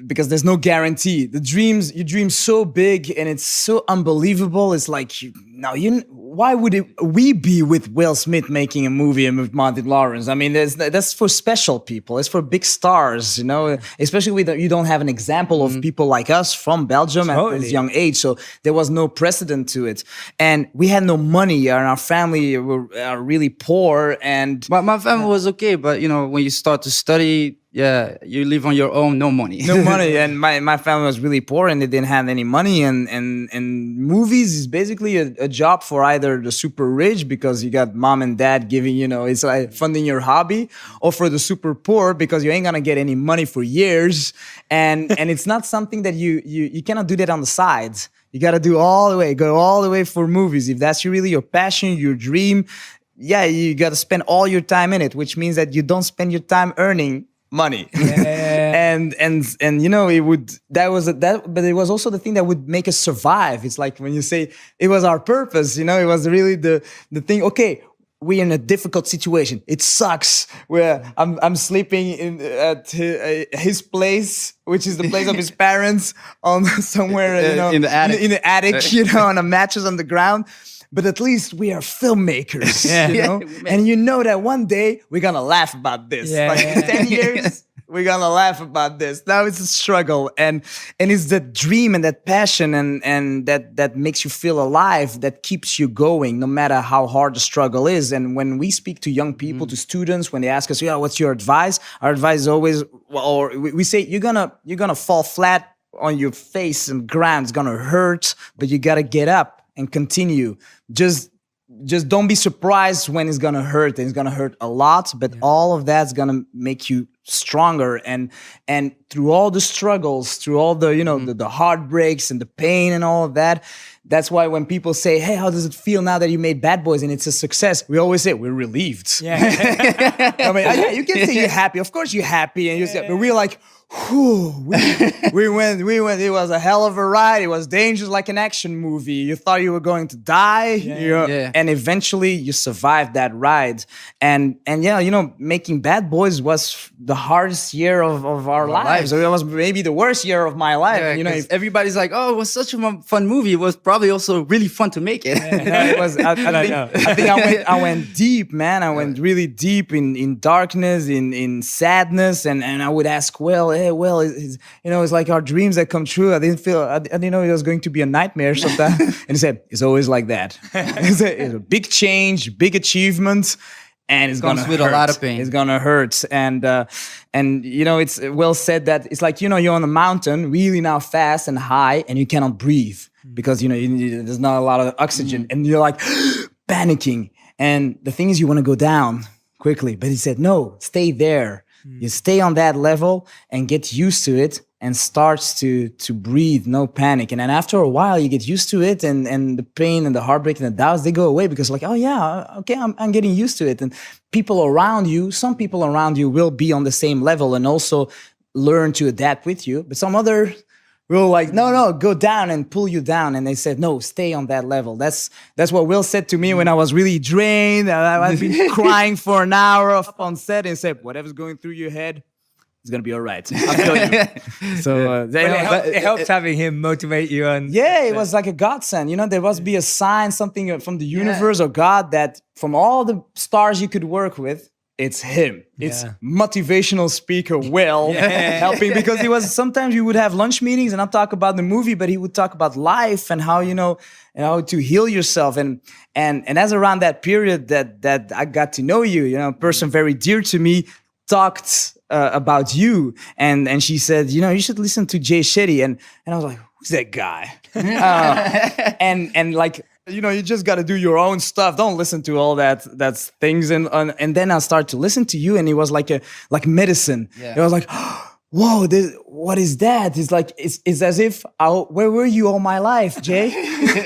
[SPEAKER 2] because there's no guarantee. You dream so big and it's so unbelievable. It's like, why would we be with Will Smith making a movie and with Martin Lawrence? I mean, that's for special people. It's for big stars, especially you don't have an example of people like us from Belgium at this young age. So there was no precedent to it. And we had no money, and our family are really poor. And
[SPEAKER 3] my family was okay, but when you start to study, you live on your own, no money.
[SPEAKER 2] No money. And my family was really poor and they didn't have any money. And movies is basically a job for either the super rich, because you got mom and dad giving, it's like funding your hobby, or for the super poor, because you ain't gonna get any money for years. And it's not something that you cannot do that on the sides. You got to do all the way, go all the way for movies. If that's really your passion, your dream, yeah, you got to spend all your time in it, which means that you don't spend your time earning money. and you know, but it was also the thing that would make us survive. It's like when you say it was our purpose, you know, it was really the thing. Okay, we're in a difficult situation. It sucks. Where I'm sleeping at his place, which is the place of his parents, on somewhere, you know,
[SPEAKER 3] in the attic.
[SPEAKER 2] in the attic, you know, on a mattress on the ground. But at least we are filmmakers, you know, and you know that one day we're gonna laugh about this. Like 10 years, we're gonna laugh about this. Now it's a struggle, and it's that dream and that passion and that makes you feel alive, that keeps you going, no matter how hard the struggle is. And when we speak to young people, to students, when they ask us, "Yeah, what's your advice?" Our advice is always, or we say, "You're gonna fall flat on your face and ground. It's gonna hurt, but you gotta get up and continue. Just don't be surprised when it's gonna hurt. And it's gonna hurt a lot, but all of that's gonna make you stronger. And through all the struggles, through all the, you know, the heartbreaks and the pain and all of that, that's why when people say, "Hey, how does it feel now that you made Bad Boys and it's a success?" We always say we're relieved. I mean, yeah, you can say you're happy. Of course you're happy, and you say, but we're like, whew, we went. It was a hell of a ride. It was dangerous, like an action movie. You thought you were going to die, and eventually you survived that ride. And yeah, you know, making Bad Boys was the hardest year of our lives. It was maybe the worst year of my life.
[SPEAKER 3] Yeah,
[SPEAKER 2] you know,
[SPEAKER 3] everybody's like, "Oh, it was such a fun movie." It was probably also really fun to make it.
[SPEAKER 2] It was. I think I went deep, man. I went really deep in darkness, in sadness, and I would ask, hey, you know, it's like our dreams that come true. I didn't know it was going to be a nightmare sometimes. And he said, "It's always like that." It's a big change, big achievement, and it's gonna
[SPEAKER 3] with
[SPEAKER 2] hurt.
[SPEAKER 3] a lot of pain.
[SPEAKER 2] It's gonna hurt, and you know, it's well said that it's like, you know, you're on a mountain, really now fast and high, and you cannot breathe because, you know, there's not a lot of oxygen, and you're like panicking. And the thing is, you want to go down quickly, but he said, "No, stay there." You stay on that level and get used to it and starts to breathe, no panic. And then after a while, you get used to it, and the pain and the heartbreak and the doubts, they go away because like, oh yeah, okay, I'm getting used to it. And some people around you will be on the same level and also learn to adapt with you. But some other will like, no, go down and pull you down. And they said, "No, stay on that level." That's what Will said to me when I was really drained. I've been crying for an hour on set, and said, "Whatever's going through your head, it's gonna be all right. I'll tell you." So
[SPEAKER 1] it helps having him motivate you. And
[SPEAKER 2] it was like a godsend. You know, there must be a sign, something from the universe or God, that from all the stars you could work with, it's him. It's motivational speaker Will helping, because he was, sometimes we would have lunch meetings and not talk about the movie, but he would talk about life and how, you know, and how to heal yourself. And as around that period that I got to know you, you know, a person very dear to me talked about you, and she said, "You know, you should listen to Jay Shetty." And I was like, "Who's that guy?" And like, you know, you just got to do your own stuff. Don't listen to all that's things. And then I started to listen to you, and it was like medicine. It was like, whoa, what is that? It's like, it's as if, where were you all my life, Jay?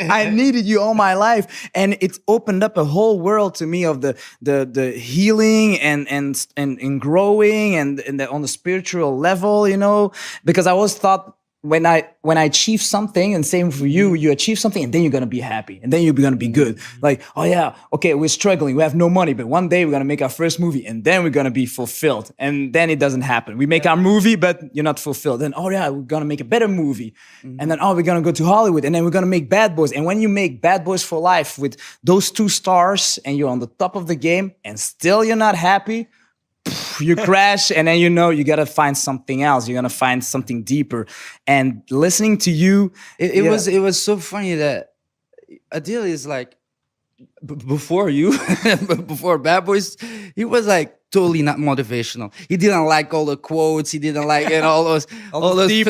[SPEAKER 2] I needed you all my life. And it opened up a whole world to me of the healing and growing and on the spiritual level, you know, because I always thought, when I achieve something, and same for you, you achieve something and then you're going to be happy and then you're going to be good. Like, oh yeah, okay, we're struggling, we have no money, but one day we're going to make our first movie and then we're going to be fulfilled. And then it doesn't happen. We make our movie, but you're not fulfilled. Then, oh yeah, we're going to make a better movie. And then, oh, we're going to go to Hollywood, and then we're going to make Bad Boys. And when you make Bad Boys for Life with those 2 stars and you're on the top of the game and still you're not happy, you crash, and then, you know, you got to find something else. You're going to find something deeper. And listening to you,
[SPEAKER 3] it was so funny that Adil is like, before you, before Bad Boys, he was like totally not motivational. He didn't like all the quotes. He didn't like, you know, all those deep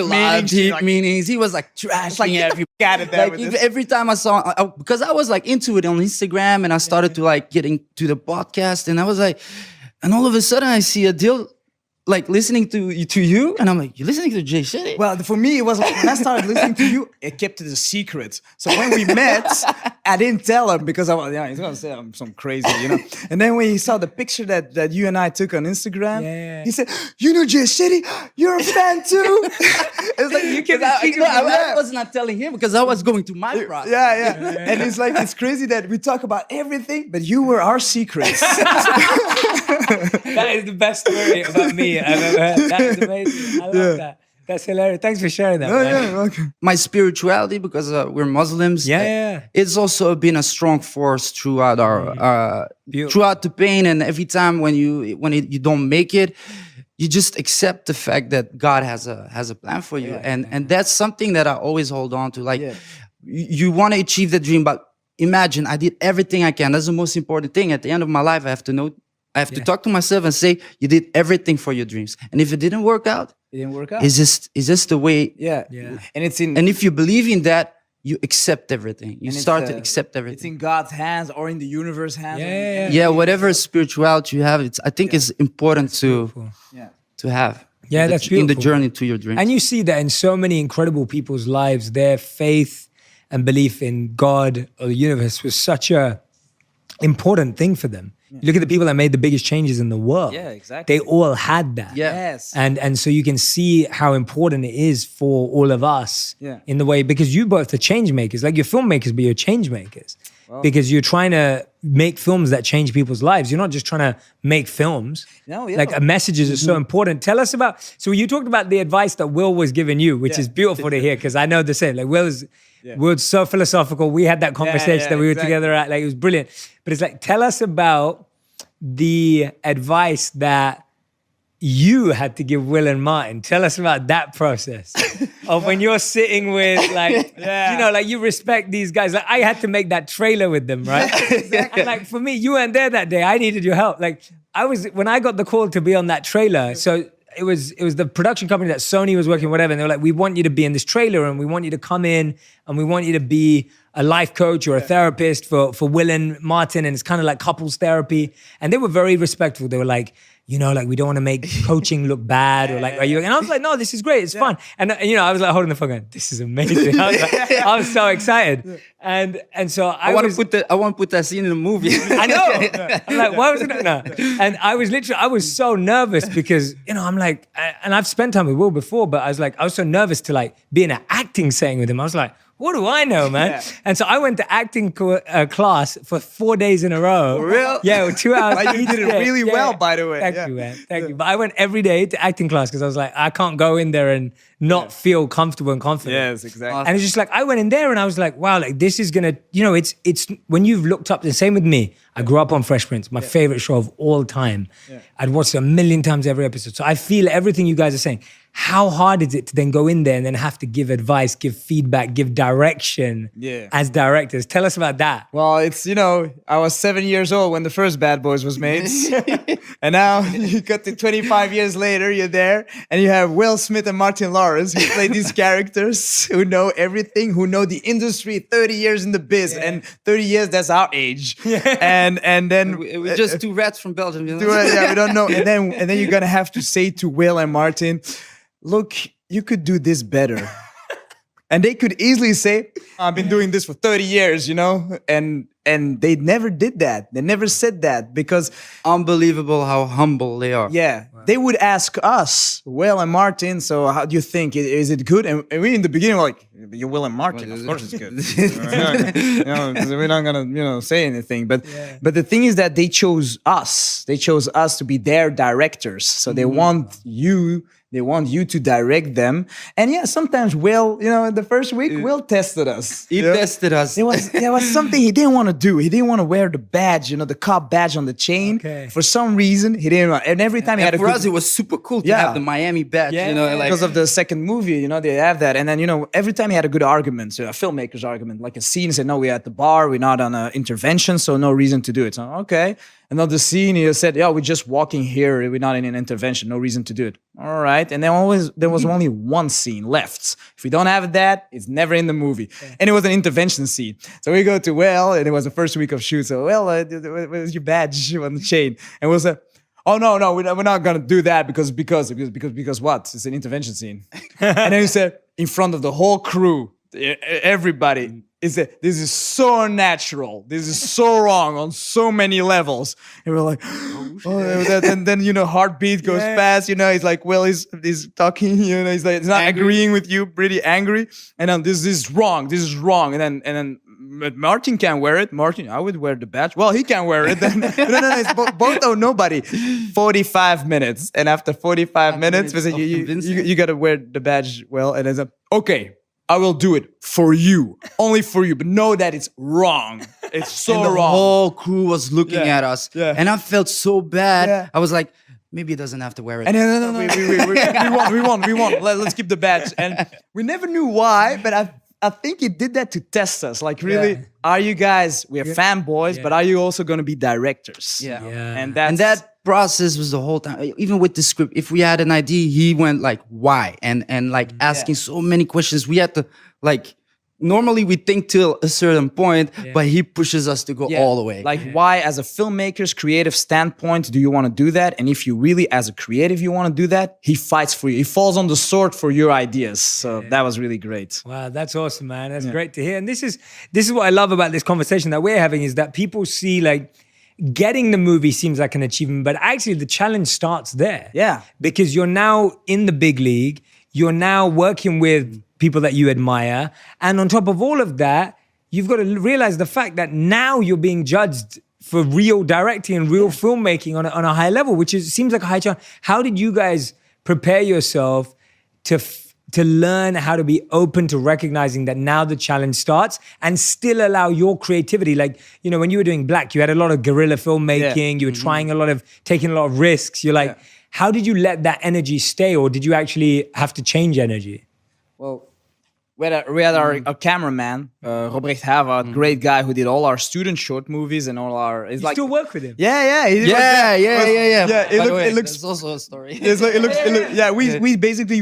[SPEAKER 3] meanings. He was like trashing everybody. Like every time I saw, because I was like into it on Instagram, and I started to like getting to the podcast, and I was like, and all of a sudden I see Adil like listening to you, and I'm like, you're listening to Jay Shetty?
[SPEAKER 2] Well, for me, it was like when I started listening to you, it kept it a secret. So when we met, I didn't tell him because I was, he's gonna say I'm some crazy, And then when he saw the picture that you and I took on Instagram, he said, "You know Jay Shetty? You're a fan too." It's like you kept it secret.
[SPEAKER 3] I was not telling him because I was going to my process.
[SPEAKER 2] Yeah. And it's like it's crazy that we talk about everything, but you were our secrets.
[SPEAKER 1] That is the best story about me I've ever heard. That is amazing. I love that. That's hilarious. Thanks for sharing that, man.
[SPEAKER 2] Okay.
[SPEAKER 3] My spirituality, because we're Muslims, it's also been a strong force throughout our throughout the pain, and every time when you don't make it, you just accept the fact that God has a plan for you, and that's something that I always hold on to. Like you want to achieve the dream, but imagine I did everything I can. That's the most important thing. At the end of my life, I have to know. I have to talk to myself and say, you did everything for your dreams. And if it didn't work out, it's just the way.
[SPEAKER 2] And it's in.
[SPEAKER 3] And if you believe in that, you accept everything. You start to accept everything.
[SPEAKER 2] It's in God's hands or in the universe hands.
[SPEAKER 3] Whatever spirituality you have, I think it's important to have.
[SPEAKER 1] Yeah, that's beautiful.
[SPEAKER 3] In the journey to your dreams.
[SPEAKER 1] And you see that in so many incredible people's lives, their faith and belief in God or the universe was such a important thing for them. You look at the people that made the biggest changes in the world.
[SPEAKER 2] Yeah, exactly.
[SPEAKER 1] They all had that.
[SPEAKER 2] Yes.
[SPEAKER 1] And so you can see how important it is for all of us in the way, because you both are change makers. Like you're filmmakers, but you're change makers. Wow. Because you're trying to make films that change people's lives. You're not just trying to make films. Like messages are so important. Tell us about, so you talked about the advice that Will was giving you, which is beautiful to hear, because I know the same. Like Will's so philosophical. We had that conversation that we were together at. Like it was brilliant. But it's like, tell us about the advice that you had to give Will and Martin. Tell us about that process of when you're sitting with like, like you respect these guys. Like I had to make that trailer with them, right? And like for me, you weren't there that day. I needed your help. Like when I got the call to be on that trailer, so it was the production company that Sony was working, whatever. And they were like, we want you to be in this trailer and we want you to come in and we want you to be a life coach or a therapist for Will and Martin. And it's kind of like couples therapy. And they were very respectful. They were like, like we don't want to make coaching look bad or like, are you? And I was like, no, this is great. It's fun. And I was like holding the phone going, this is amazing. I was so excited. And so I
[SPEAKER 3] want to put that scene in the movie.
[SPEAKER 1] I know. I'm like, why was it? No. And I was so nervous because, I'm like, and I've spent time with Will before, but I was so nervous to like be in an acting setting with him. I was like, what do I know, man? And so I went to acting class for 4 days in a row.
[SPEAKER 2] For real?
[SPEAKER 1] Yeah, 2 hours.
[SPEAKER 2] You did it really well, by the way.
[SPEAKER 1] Thank you, man. Thank you. But I went every day to acting class because I was like, I can't go in there and not feel comfortable and confident.
[SPEAKER 2] Yes, exactly.
[SPEAKER 1] And it's just like, I went in there and I was like, wow, like this is gonna, it's when you've looked up, the same with me. I grew up on Fresh Prince, my favorite show of all time. I'd watched it a million times every episode. So I feel everything you guys are saying. How hard is it to then go in there and then have to give advice, give feedback, give direction as directors? Tell us about that.
[SPEAKER 2] Well, it's, I was 7 years old when the first Bad Boys was made. And now you got to 25 years later, you're there and you have Will Smith and Martin Lawrence who play these characters who know everything, who know the industry, 30 years in the biz. And 30 years, that's our age. And then
[SPEAKER 3] we're just two rats from Belgium.
[SPEAKER 2] We don't know. And then you're gonna have to say to Will and Martin, look, you could do this better. And they could easily say, I've been doing this for 30 years, and they never did that. They never said that because
[SPEAKER 3] unbelievable how humble they are.
[SPEAKER 2] Yeah. Wow. They would ask us, Will and Martin, so how do you think? Is it good? And we in the beginning were like, you're Will and Martin, of course it's good. We're not gonna, say anything. But the thing is that they chose us. They chose us to be their directors. So they want you to direct them. And sometimes Will, the first week, Will tested us.
[SPEAKER 3] He tested us.
[SPEAKER 2] There was something he didn't want to do. He didn't want to wear the badge, the cop badge on the chain. Okay. For some reason, he didn't want. And every time he had
[SPEAKER 3] for us, it was super cool to have the Miami badge.
[SPEAKER 2] Because of the second movie, they have that. And then, every time he had a good argument, so a filmmaker's argument, like a scene, said, no, we're at the bar, we're not on an intervention, so no reason to do it. So, okay. Another scene, he said, we're just walking here, we're not in an intervention, no reason to do it. All right. And there was only one scene left. If we don't have that, it's never in the movie. And it was an intervention scene. So we go to Will, and it was the first week of shoot. So, where's your badge on the chain? And we'll say, oh no, we're not gonna do that because what? It's an intervention scene. And then he said, in front of the whole crew, everybody, he said, this is so unnatural. This is so wrong on so many levels. And we're like, and then heartbeat goes fast. He's like, well, he's talking. He's like, he's not agreeing with you, pretty angry. And then this is wrong. This is wrong. And then Martin can wear it. Martin, I would wear the badge. Well, he can wear it. Then, no, it's both or nobody. 45 minutes. And after 45 minutes, you got to wear the badge well. And it's okay, I will do it for you. Only for you. But know that it's wrong. It's so
[SPEAKER 3] and the
[SPEAKER 2] wrong.
[SPEAKER 3] whole crew was looking at us.
[SPEAKER 2] Yeah.
[SPEAKER 3] And I felt so bad.
[SPEAKER 2] Yeah.
[SPEAKER 3] I was like, maybe he doesn't have to wear it.
[SPEAKER 2] And no. We won. Let's keep the badge. And we never knew why, but I think he did that to test us. Like, really, are you guys, we're fanboys, but are you also going to be directors?
[SPEAKER 3] Yeah.
[SPEAKER 2] And
[SPEAKER 3] that process was the whole time. Even with the script, if we had an idea, he went like, why? And like asking so many questions. We had to like, normally we think till a certain point, but he pushes us to go all the way.
[SPEAKER 2] Like, why, as a filmmaker's creative standpoint, do you want to do that? And if you really, as a creative, you want to do that, he fights for you. He falls on the sword for your ideas. So that was really great.
[SPEAKER 1] Wow, that's awesome, man. That's great to hear. And this is what I love about this conversation that we're having, is that people see like getting the movie seems like an achievement, but actually the challenge starts there.
[SPEAKER 2] Yeah.
[SPEAKER 1] Because you're now in the big league. You're now working with people that you admire. And on top of all of that, you've got to realize the fact that now you're being judged for real directing and real filmmaking on a high level, which seems like a high challenge. How did you guys prepare yourself to learn how to be open to recognizing that now the challenge starts and still allow your creativity? Like, when you were doing Black, you had a lot of guerrilla filmmaking, you were trying taking a lot of risks. You're like, how did you let that energy stay, or did you actually have to change energy?
[SPEAKER 2] Well, we had our cameraman, Robrecht Hava, great guy who did all our student short movies and all our...
[SPEAKER 1] You still work with him?
[SPEAKER 2] Yeah.
[SPEAKER 3] It looks... That's also a story.
[SPEAKER 2] We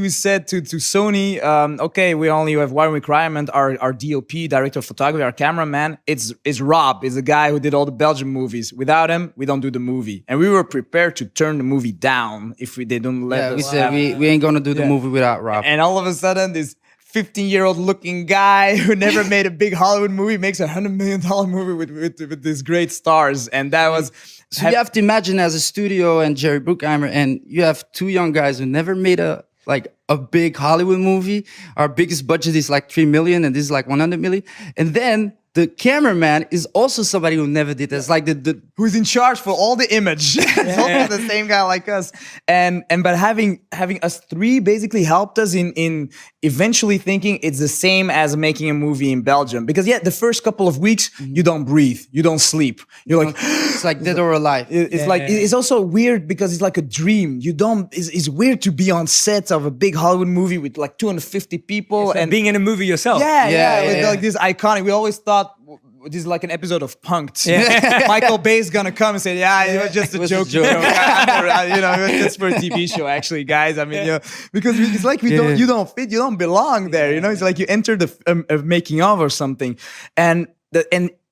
[SPEAKER 2] said to Sony, okay, we only have one requirement. Our DOP, director of photography, our cameraman, is Rob, is the guy who did all the Belgian movies. Without him, we don't do the movie. And we were prepared to turn the movie down if they don't let us.
[SPEAKER 3] We said we ain't gonna do the movie without Rob.
[SPEAKER 2] And all of a sudden, this 15-year-old looking guy who never made a big Hollywood movie makes $100 million movie with these great stars. And that was...
[SPEAKER 3] So you have to imagine, as a studio and Jerry Bruckheimer, and you have two young guys who never made a big Hollywood movie. Our biggest budget is like 3 million and this is like 100 million. And then the cameraman is also somebody who never did this, like
[SPEAKER 2] who's in charge for all the image. It's also the same guy like us. But having us three basically helped us in eventually thinking it's the same as making a movie in Belgium. Because the first couple of weeks you don't breathe, you don't sleep. You're like,
[SPEAKER 3] it's like dead or alive.
[SPEAKER 2] It's also weird because it's like a dream. It's weird to be on set of a big Hollywood movie with like 250 people
[SPEAKER 1] and being in a movie yourself.
[SPEAKER 2] Like this iconic. We always thought this is like an episode of Punk'd. Michael Bay's gonna come and say, it was just a joke. It was just for a TV show, actually, guys. I mean, because it's like you don't fit, you don't belong there. It's like you enter the making of or something,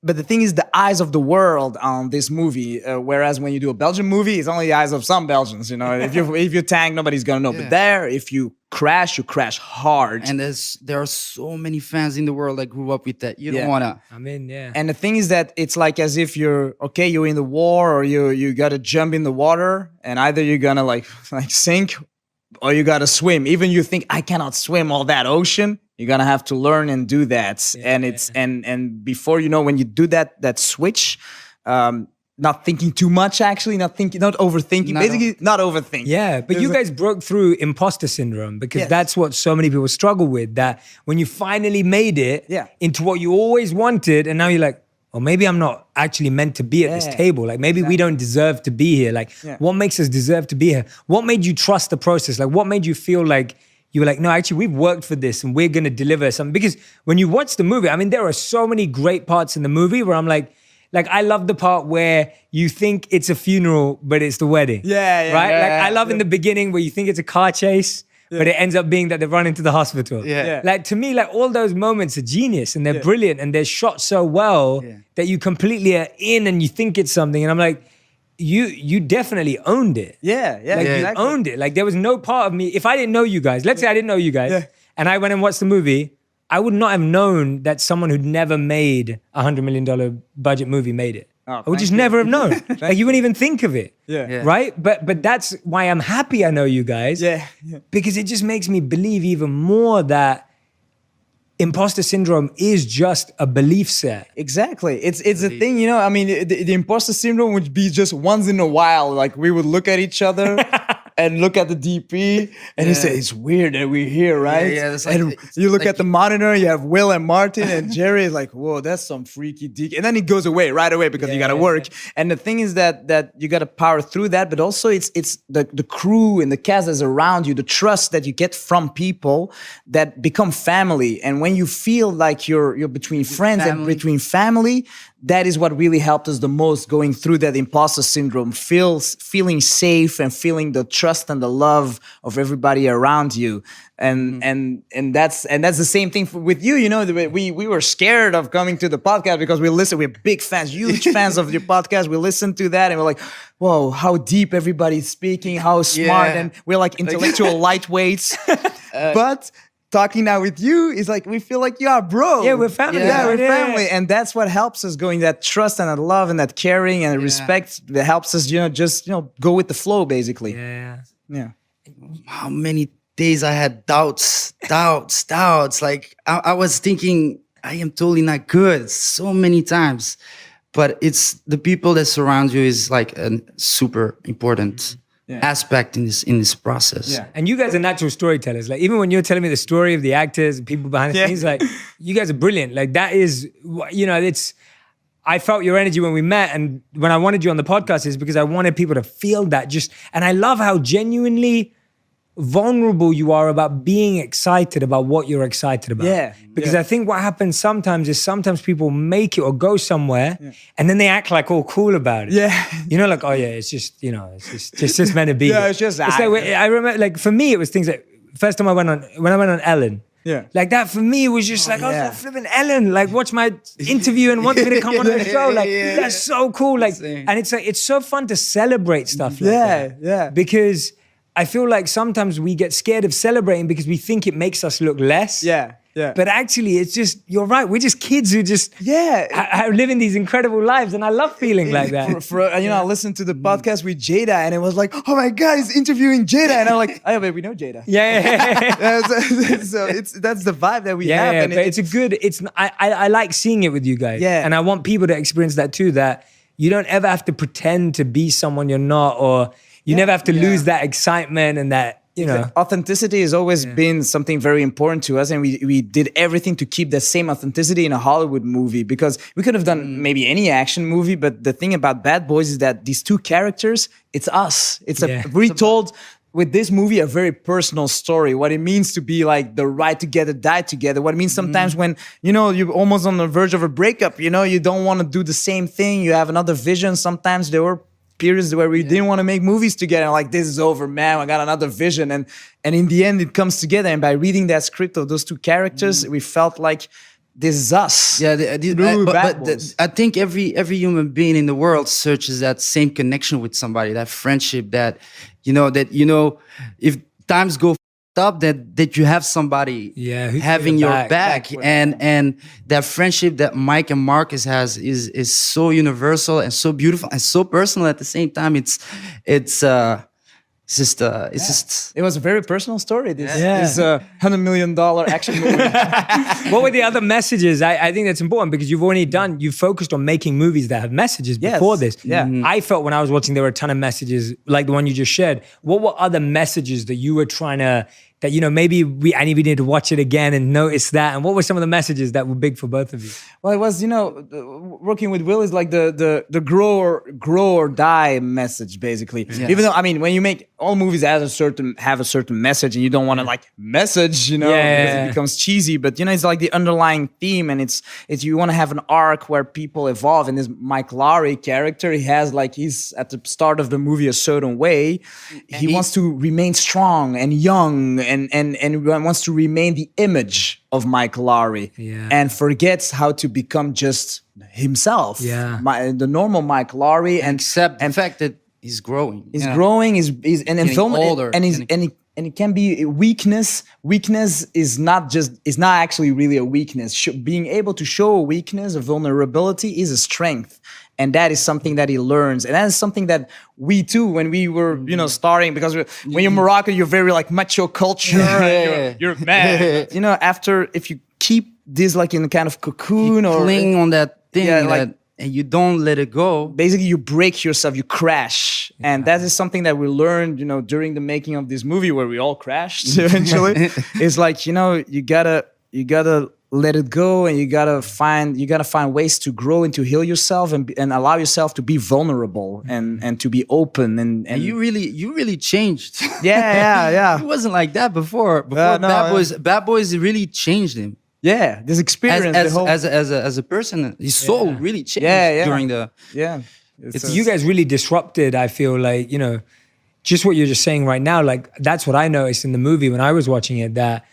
[SPEAKER 2] but the thing is, the eyes of the world on this movie, whereas when you do a Belgian movie, it's only the eyes of some Belgians. If you tank, nobody's gonna know. But there, if you crash hard.
[SPEAKER 3] And there are so many fans in the world that grew up with that. You don't wanna.
[SPEAKER 2] And the thing is that it's like as if you're in the war, or you gotta jump in the water, and either you're gonna like sink, or you gotta swim. Even you think, I cannot swim all that ocean. You're gonna have to learn and do that, and before you know, when you do that switch, not thinking too much, actually, not overthinking, basically not overthinking.
[SPEAKER 1] Yeah, but you guys broke through imposter syndrome, because that's what so many people struggle with. That when you finally made it into what you always wanted, and now you're like, oh, maybe I'm not actually meant to be at this table. Like maybe we don't deserve to be here. Like what makes us deserve to be here? What made you trust the process? Like what made you feel like you were like, no, actually, we've worked for this and we're going to deliver something? Because when you watch the movie, I mean, there are so many great parts in the movie where I'm like I love the part where you think it's a funeral, but it's the wedding. I love in the beginning where you think it's a car chase, but it ends up being that they run into the hospital. Like to me, like all those moments are genius and they're brilliant and they're shot so well that you completely are in and you think it's something. And I'm like, you definitely owned it.
[SPEAKER 2] Yeah, yeah,
[SPEAKER 1] Like
[SPEAKER 2] exactly.
[SPEAKER 1] you owned it. Like there was no part of me. If I didn't know you guys, let's say I didn't know you guys,
[SPEAKER 2] Yeah.
[SPEAKER 1] and I went and watched the movie, I would not have known that someone who'd never made $100 million budget movie made it.
[SPEAKER 2] Oh,
[SPEAKER 1] I would
[SPEAKER 2] thank
[SPEAKER 1] just
[SPEAKER 2] you.
[SPEAKER 1] never have known. Like you wouldn't even think of it.
[SPEAKER 2] Yeah.
[SPEAKER 3] Yeah.
[SPEAKER 1] Right? But that's why I'm happy I know you guys.
[SPEAKER 2] Yeah.
[SPEAKER 1] Because it just makes me believe even more that imposter syndrome is just a belief set.
[SPEAKER 2] Exactly. It's a thing, you know. I mean, the imposter syndrome would be just once in a while. Like we would look at each other and look at the DP, and you say, "It's weird that we're here, right?"
[SPEAKER 3] yeah, it's like-
[SPEAKER 2] and
[SPEAKER 3] it's
[SPEAKER 2] you look
[SPEAKER 3] like-
[SPEAKER 2] at the monitor. You have Will and Martin, and Jerry is like, "Whoa, that's some freaky dick," and then it goes away right away because you got to work. And the thing is that you got to power through that, but also it's the crew and the cast that's around you, the trust that you get from people that become family, and when you feel like you're between friends and
[SPEAKER 3] family.
[SPEAKER 2] between family, that is what really helped us the most going through that imposter syndrome, feeling safe and feeling the trust and the love of everybody around you. And that's the same thing with you. You know, we were scared of coming to the podcast because we're big fans, huge fans of your podcast. We listened to that and we're like, whoa, how deep everybody's speaking, how smart,
[SPEAKER 3] Yeah.
[SPEAKER 2] and we're like intellectual lightweights. But talking now with you is like we feel like you are bro.
[SPEAKER 1] Yeah, we're family.
[SPEAKER 2] Yeah, we're
[SPEAKER 1] Yeah.
[SPEAKER 2] family, and that's what helps us going, that trust and that love and that caring and respect that helps us, just go with the flow, basically.
[SPEAKER 1] Yeah.
[SPEAKER 2] Yeah.
[SPEAKER 3] How many days I had doubts. Like I was thinking I am totally not good so many times, but it's the people that surround you is like a super important aspect in this process.
[SPEAKER 2] Yeah.
[SPEAKER 1] And you guys are natural storytellers. Like even when you're telling me the story of the actors and people behind the
[SPEAKER 2] Yeah.
[SPEAKER 1] scenes, like you guys are brilliant. Like that is, I felt your energy when we met, and when I wanted you on the podcast is because I wanted people to feel that. And I love how genuinely vulnerable you are about being excited about what you're excited about.
[SPEAKER 2] Yeah,
[SPEAKER 1] Because
[SPEAKER 2] yeah.
[SPEAKER 1] I think what happens sometimes is people make it or go somewhere and then they act like all cool about it.
[SPEAKER 2] Yeah.
[SPEAKER 1] You know, like, oh yeah, it's just, it's just meant to be.
[SPEAKER 2] Yeah, it's just
[SPEAKER 1] like,
[SPEAKER 2] act.
[SPEAKER 1] I remember, like for me, it was things like, first time when I went on Ellen,
[SPEAKER 2] Yeah.
[SPEAKER 1] like that for me was just I was
[SPEAKER 2] yeah.
[SPEAKER 1] like flipping Ellen, like watch my interview and want me to come on the show. Like that's so cool. Like,
[SPEAKER 3] Same.
[SPEAKER 1] and it's like, it's so fun to celebrate stuff like that.
[SPEAKER 2] Yeah.
[SPEAKER 1] Because I feel like sometimes we get scared of celebrating because we think it makes us look less.
[SPEAKER 2] Yeah.
[SPEAKER 1] But actually, it's just, you're right. We're just kids who just are living these incredible lives. And I love feeling like that.
[SPEAKER 2] I listened to the podcast with Jada, and it was like, oh my God, he's interviewing Jada, and I'm like, oh, but we know Jada.
[SPEAKER 1] Yeah.
[SPEAKER 2] So that's the vibe that we
[SPEAKER 1] Yeah,
[SPEAKER 2] have.
[SPEAKER 1] yeah,
[SPEAKER 2] And
[SPEAKER 1] but I like seeing it with you guys.
[SPEAKER 2] Yeah.
[SPEAKER 1] And I want people to experience that too, that you don't ever have to pretend to be someone you're not, or you never have to lose that excitement and that,
[SPEAKER 2] authenticity has always been something very important to us, and we did everything to keep that same authenticity in a Hollywood movie, because we could have done maybe any action movie, but the thing about Bad Boys is that these two characters, it's us. It's
[SPEAKER 1] Yeah.
[SPEAKER 2] retold with this movie, a very personal story, what it means to be like the ride together, die together, what it means sometimes when, you're almost on the verge of a breakup, you don't want to do the same thing, you have another vision. Sometimes there were periods where we didn't want to make movies together, like this is over, man, I got another vision, and in the end it comes together, and by reading that script of those two characters, we felt like this is us.
[SPEAKER 3] Yeah,
[SPEAKER 2] Through Bad Boys.
[SPEAKER 3] I think every human being in the world searches that same connection with somebody, that friendship, that if times go up, that you have somebody
[SPEAKER 1] who's
[SPEAKER 3] having
[SPEAKER 1] your
[SPEAKER 3] your back, and that friendship that Mike and Marcus has is so universal and so beautiful and so personal at the same time. It's just
[SPEAKER 2] It was a very personal story. This is a $100 million action movie.
[SPEAKER 1] What were the other messages? I think that's important because you've focused on making movies that have messages
[SPEAKER 2] Yes.
[SPEAKER 1] before this.
[SPEAKER 2] Yeah.
[SPEAKER 1] I felt when I was watching, there were a ton of messages like the one you just shared. What were other messages that you were trying to, that, maybe we need to watch it again and notice that? And what were some of the messages that were big for both of you?
[SPEAKER 2] Well, it was, working with Will is like the grow or die message, basically.
[SPEAKER 3] Yeah.
[SPEAKER 2] Even though, when you make all movies have a certain message, and you don't want to message, because it becomes cheesy. But it's like the underlying theme, and it's you want to have an arc where people evolve. And this Mike Lowry character, he's at the start of the movie a certain way. He wants to remain strong and young, and wants to remain the image of Michael Lowry
[SPEAKER 1] Yeah.
[SPEAKER 2] and forgets how to become just himself.
[SPEAKER 1] Yeah.
[SPEAKER 2] The normal Michael Lowry, and
[SPEAKER 3] Except the fact that he's growing.
[SPEAKER 2] he's
[SPEAKER 3] Yeah.
[SPEAKER 2] growing. He's and in
[SPEAKER 3] Getting
[SPEAKER 2] film
[SPEAKER 3] older.
[SPEAKER 2] and it can be weakness. Weakness is not actually really a weakness. Being able to show a weakness, a vulnerability, is a strength. And that is something that he learns, and that is something that we too, when we were, starting, because when you're Moroccan, you're very like macho culture. And you're man. After, if you keep this like in a kind of cocoon or
[SPEAKER 3] cling on that thing,
[SPEAKER 2] like,
[SPEAKER 3] and you don't let it go.
[SPEAKER 2] basically you break yourself, you crash. And that is something that we learned, during the making of this movie, where we all crashed eventually. It's like, you gotta let it go, and you gotta find ways to grow and to heal yourself, and allow yourself to be vulnerable and to be open and
[SPEAKER 3] You really changed.
[SPEAKER 2] yeah.
[SPEAKER 3] He wasn't like that before. Bad Boys really changed him.
[SPEAKER 2] Yeah, this experience,
[SPEAKER 3] As a person, his soul really changed during the.
[SPEAKER 2] Yeah.
[SPEAKER 1] You guys really disrupted, I feel like, just what you're just saying right now. Like, that's what I noticed in the movie when I was watching it, that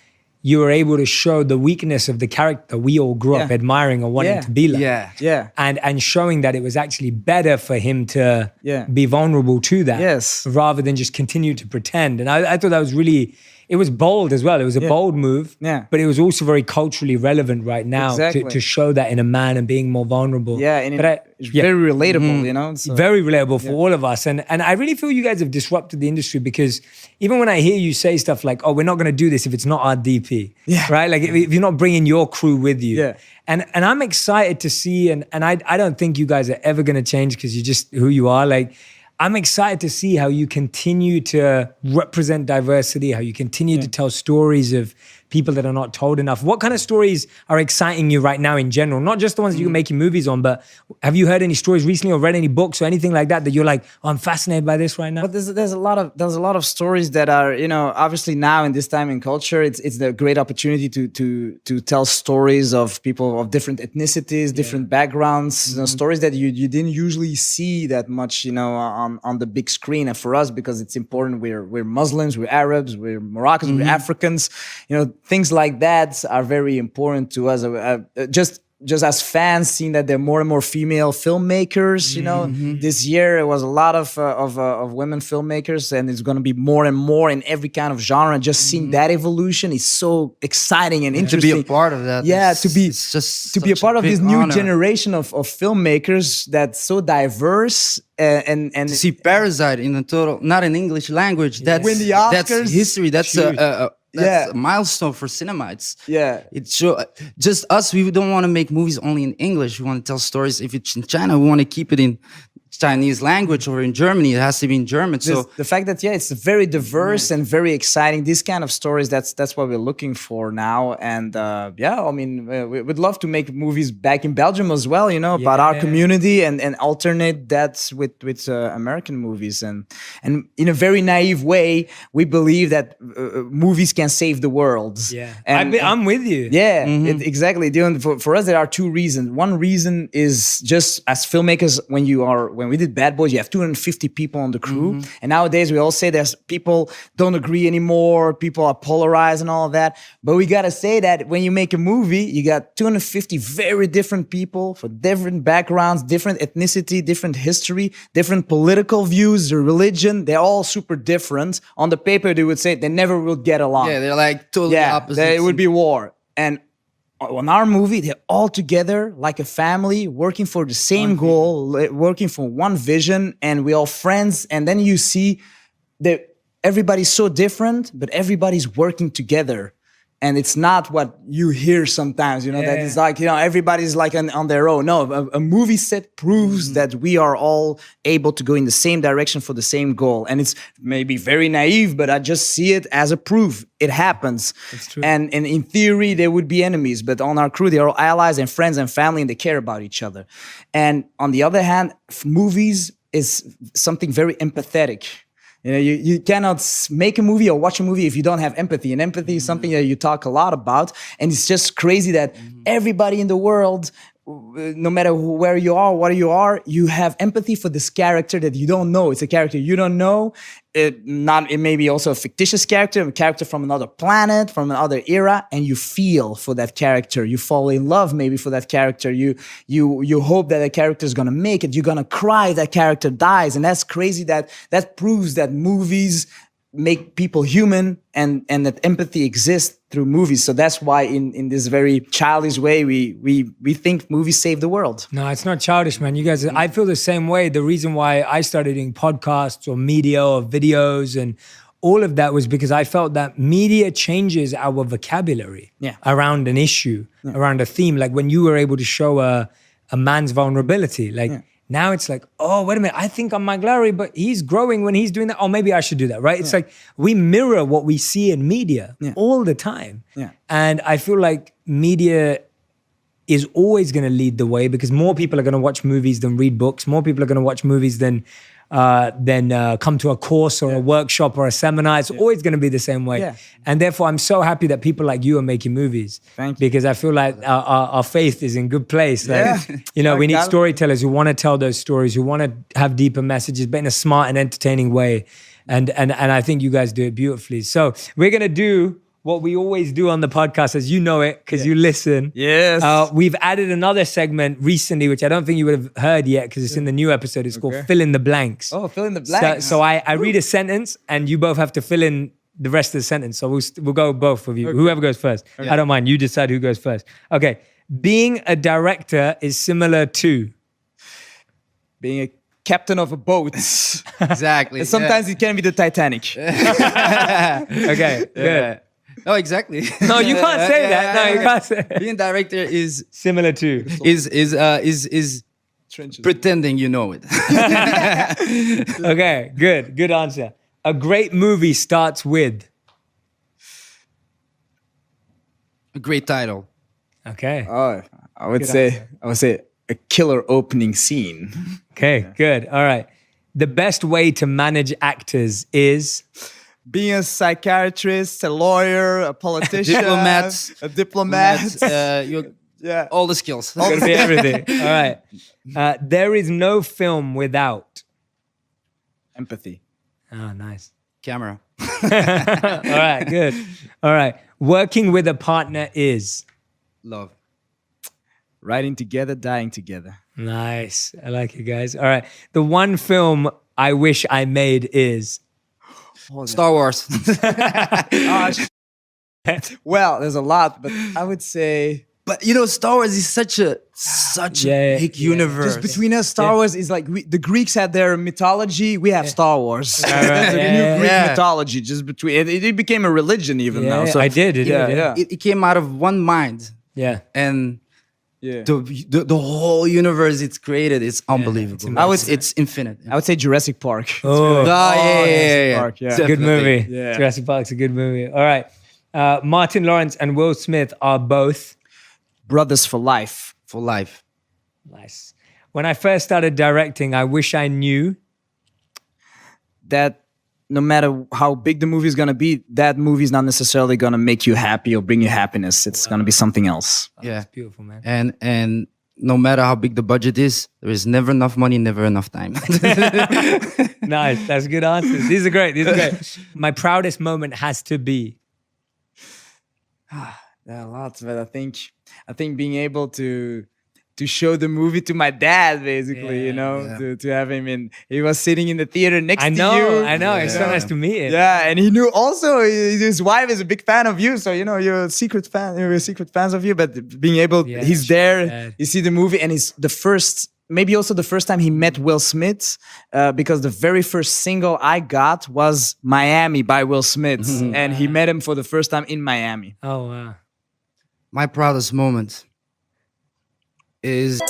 [SPEAKER 1] you were able to show the weakness of the character we all grew up admiring or wanting to be like.
[SPEAKER 3] Yeah.
[SPEAKER 1] And showing that it was actually better for him to
[SPEAKER 2] Yeah.
[SPEAKER 1] be vulnerable to that.
[SPEAKER 2] Yes.
[SPEAKER 1] Rather than just continue to pretend. And I thought that was really, it was bold as well. It was a bold move.
[SPEAKER 2] Yeah.
[SPEAKER 1] But it was also very culturally relevant right now to show that in a man and being more vulnerable.
[SPEAKER 2] Yeah, and it's
[SPEAKER 1] yeah.
[SPEAKER 2] very relatable, so.
[SPEAKER 1] Very relatable for all of us. And I really feel you guys have disrupted the industry, because even when I hear you say stuff like, oh, we're not going to do this if it's not our DP, right? Like if you're not bringing your crew with you.
[SPEAKER 2] Yeah.
[SPEAKER 1] And I'm excited to see, and I don't think you guys are ever going to change, because you're just who you are. Like, I'm excited to see how you continue to represent diversity, how you continue to tell stories of people that are not told enough. What kind of stories are exciting you right now in general? Not just the ones that you're making movies on, but have you heard any stories recently or read any books or anything like that you're like, oh, I'm fascinated by this right now?
[SPEAKER 2] But there's a lot of stories that are, obviously now in this time in culture, it's the great opportunity to tell stories of people of different ethnicities, different backgrounds, stories that you didn't usually see that much, on the big screen. And for us, because it's important, we're Muslims, we're Arabs, we're Moroccans, we're Africans, things like that are very important to us. Just as fans, seeing that there are more and more female filmmakers. This year it was a lot of women filmmakers, and it's going to be more and more in every kind of genre. Just seeing that evolution is so exciting and interesting.
[SPEAKER 3] To be a part of that.
[SPEAKER 2] Yeah, to be a part of this new
[SPEAKER 3] honor.
[SPEAKER 2] generation of filmmakers that's so diverse. And
[SPEAKER 3] To see Parasite in a total, not in English language. That's
[SPEAKER 2] Win the Oscars.
[SPEAKER 3] That's history. That's
[SPEAKER 2] Yeah.
[SPEAKER 3] a milestone for cinema.
[SPEAKER 2] Yeah.
[SPEAKER 3] It's just us. We don't want to make movies only in English. We want to tell stories. If it's in China, we want to keep it in Chinese language, or in Germany, it has to be in German. So
[SPEAKER 2] the fact that it's very diverse and very exciting. These kind of stories, that's what we're looking for now. And we would love to make movies back in Belgium as well. About our community and alternate that with American movies. And in a very naive way, we believe that movies can save the world.
[SPEAKER 1] Yeah,
[SPEAKER 2] and
[SPEAKER 1] I'm with you.
[SPEAKER 2] Yeah, exactly. For us, there are two reasons. One reason is just as filmmakers, when we did Bad Boys, you have 250 people on the crew. And nowadays we all say there's people don't agree anymore, people are polarized and all of that. But we gotta say that when you make a movie, you got 250 very different people for different backgrounds, different ethnicity, different history, different political views, their religion. They're all super different. On the paper, they would say they never will get along.
[SPEAKER 3] yeah, they're like totally opposite.
[SPEAKER 2] It would be war. And on our movie, they're all together like a family, working for the same goal, working for one vision, and we're all friends. And then you see that everybody's so different, but everybody's working together. And it's not what you hear sometimes, that it's like, everybody's like on their own. No, a movie set proves that we are all able to go in the same direction for the same goal. And it's maybe very naive, but I just see it as a proof. It happens.
[SPEAKER 1] That's true.
[SPEAKER 2] And in theory, they would be enemies, but on our crew, they're all allies and friends and family, and they care about each other. And on the other hand, movies is something very empathetic. You cannot make a movie or watch a movie if you don't have empathy. And empathy is something that you talk a lot about. And it's just crazy that everybody in the world no matter where you are, what you are, you have empathy for this character that you don't know. It's a character you don't know. It may be also a fictitious character, a character from another planet, from another era, and you feel for that character. You fall in love maybe for that character. You hope that the character is gonna make it. You're gonna cry if that character dies, and that's crazy. That proves that movies make people human, and that empathy exists through movies. So that's why in this very childish way we think movies save the world.
[SPEAKER 1] No, it's not childish, man. You guys, I feel the same way. The reason why I started doing podcasts or media or videos and all of that was because I felt that media changes our vocabulary around an issue, around a theme. Like when you were able to show a man's vulnerability, like now it's like, oh, wait a minute, I think I'm Mike Lowry, but he's growing when he's doing that. Oh, maybe I should do that, right? It's like we mirror what we see in media all the time. And I feel like media is always going to lead the way because more people are going to watch movies than read books. More people are going to watch movies than come to a course or a workshop or a seminar. It's always going to be the same way. And therefore, I'm so happy that people like you are making movies.
[SPEAKER 2] Thank you.
[SPEAKER 1] Because I feel like our faith is in good place. Like, you know, we need storytellers who want to tell those stories, who want to have deeper messages, but in a smart and entertaining way. And I think you guys do it beautifully. So we're going to do what we always do on the podcast, as you know it, because you listen.
[SPEAKER 2] Yes.
[SPEAKER 1] We've added another segment recently, which I don't think you would have heard yet because it's in the new episode. It's called Fill in the Blanks.
[SPEAKER 2] Oh, fill in the blanks.
[SPEAKER 1] So I read a sentence and you both have to fill in the rest of the sentence. So we'll go both of you. Whoever goes first. I don't mind. You decide who goes first. Okay. Being a director is similar to?
[SPEAKER 2] Being a captain of a boat.
[SPEAKER 3] Exactly.
[SPEAKER 2] And sometimes it can be the Titanic.
[SPEAKER 1] Okay, good.
[SPEAKER 3] No, exactly.
[SPEAKER 1] No, you can't say that. No, you can't say that.
[SPEAKER 3] Being director is
[SPEAKER 1] Similar to.
[SPEAKER 3] is
[SPEAKER 2] Trenches.
[SPEAKER 3] pretending you know it.
[SPEAKER 1] Okay, good answer. A great movie starts with.
[SPEAKER 3] A great title.
[SPEAKER 1] Okay.
[SPEAKER 2] Oh, I would say a killer opening scene.
[SPEAKER 1] Okay, good. All right. The best way to manage actors is.
[SPEAKER 2] Being a psychiatrist, a lawyer, a politician, a diplomat.
[SPEAKER 3] All the skills.
[SPEAKER 1] Gotta be everything. All right. There is no film without.
[SPEAKER 2] Empathy.
[SPEAKER 1] Oh, nice.
[SPEAKER 3] Camera.
[SPEAKER 1] All right, good. All right. Working with a partner is.
[SPEAKER 3] Love.
[SPEAKER 2] Riding together, dying together.
[SPEAKER 1] Nice. I like it, guys. All right. The one film I wish I made is.
[SPEAKER 3] Star Wars.
[SPEAKER 2] Well, there's a lot, but I would say.
[SPEAKER 3] But you know, Star Wars is such a big universe.
[SPEAKER 2] Just between us, Star Wars is like the Greeks had their mythology. We have Star Wars. The new Greek mythology. Just between it became a religion even now. So
[SPEAKER 1] I did.
[SPEAKER 3] It came out of one mind.
[SPEAKER 1] Yeah.
[SPEAKER 3] And the whole universe it's created is unbelievable. It's infinite.
[SPEAKER 2] I would say Jurassic Park.
[SPEAKER 1] Oh,
[SPEAKER 3] yeah.
[SPEAKER 2] Park,
[SPEAKER 1] It's a good movie.
[SPEAKER 2] Yeah.
[SPEAKER 1] Jurassic Park's a good movie. All right. Martin Lawrence and Will Smith are both
[SPEAKER 2] brothers for life.
[SPEAKER 3] For life.
[SPEAKER 1] Nice. When I first started directing, I wish I knew
[SPEAKER 2] that no matter how big the movie is going to be, that movie is not necessarily going to make you happy or bring you happiness. It's going to be something else.
[SPEAKER 1] That's beautiful, man.
[SPEAKER 3] And no matter how big the budget is, there is never enough money, never enough time.
[SPEAKER 1] Nice. That's good answers. These are great. My proudest moment has to be.
[SPEAKER 2] There are lots, but I think being able to show the movie to my dad, basically, to have him in. He was sitting in the theater next to you.
[SPEAKER 1] I know. It's so nice to meet him.
[SPEAKER 2] Yeah, and he knew also his wife is a big fan of you, so you're a secret fan. You're secret fans of you, but being able, he's there. You see the movie, and it's the first. Maybe also the first time he met Will Smith, because the very first single I got was Miami by Will Smith. And he met him for the first time in Miami.
[SPEAKER 1] Oh, wow.
[SPEAKER 3] My proudest moment is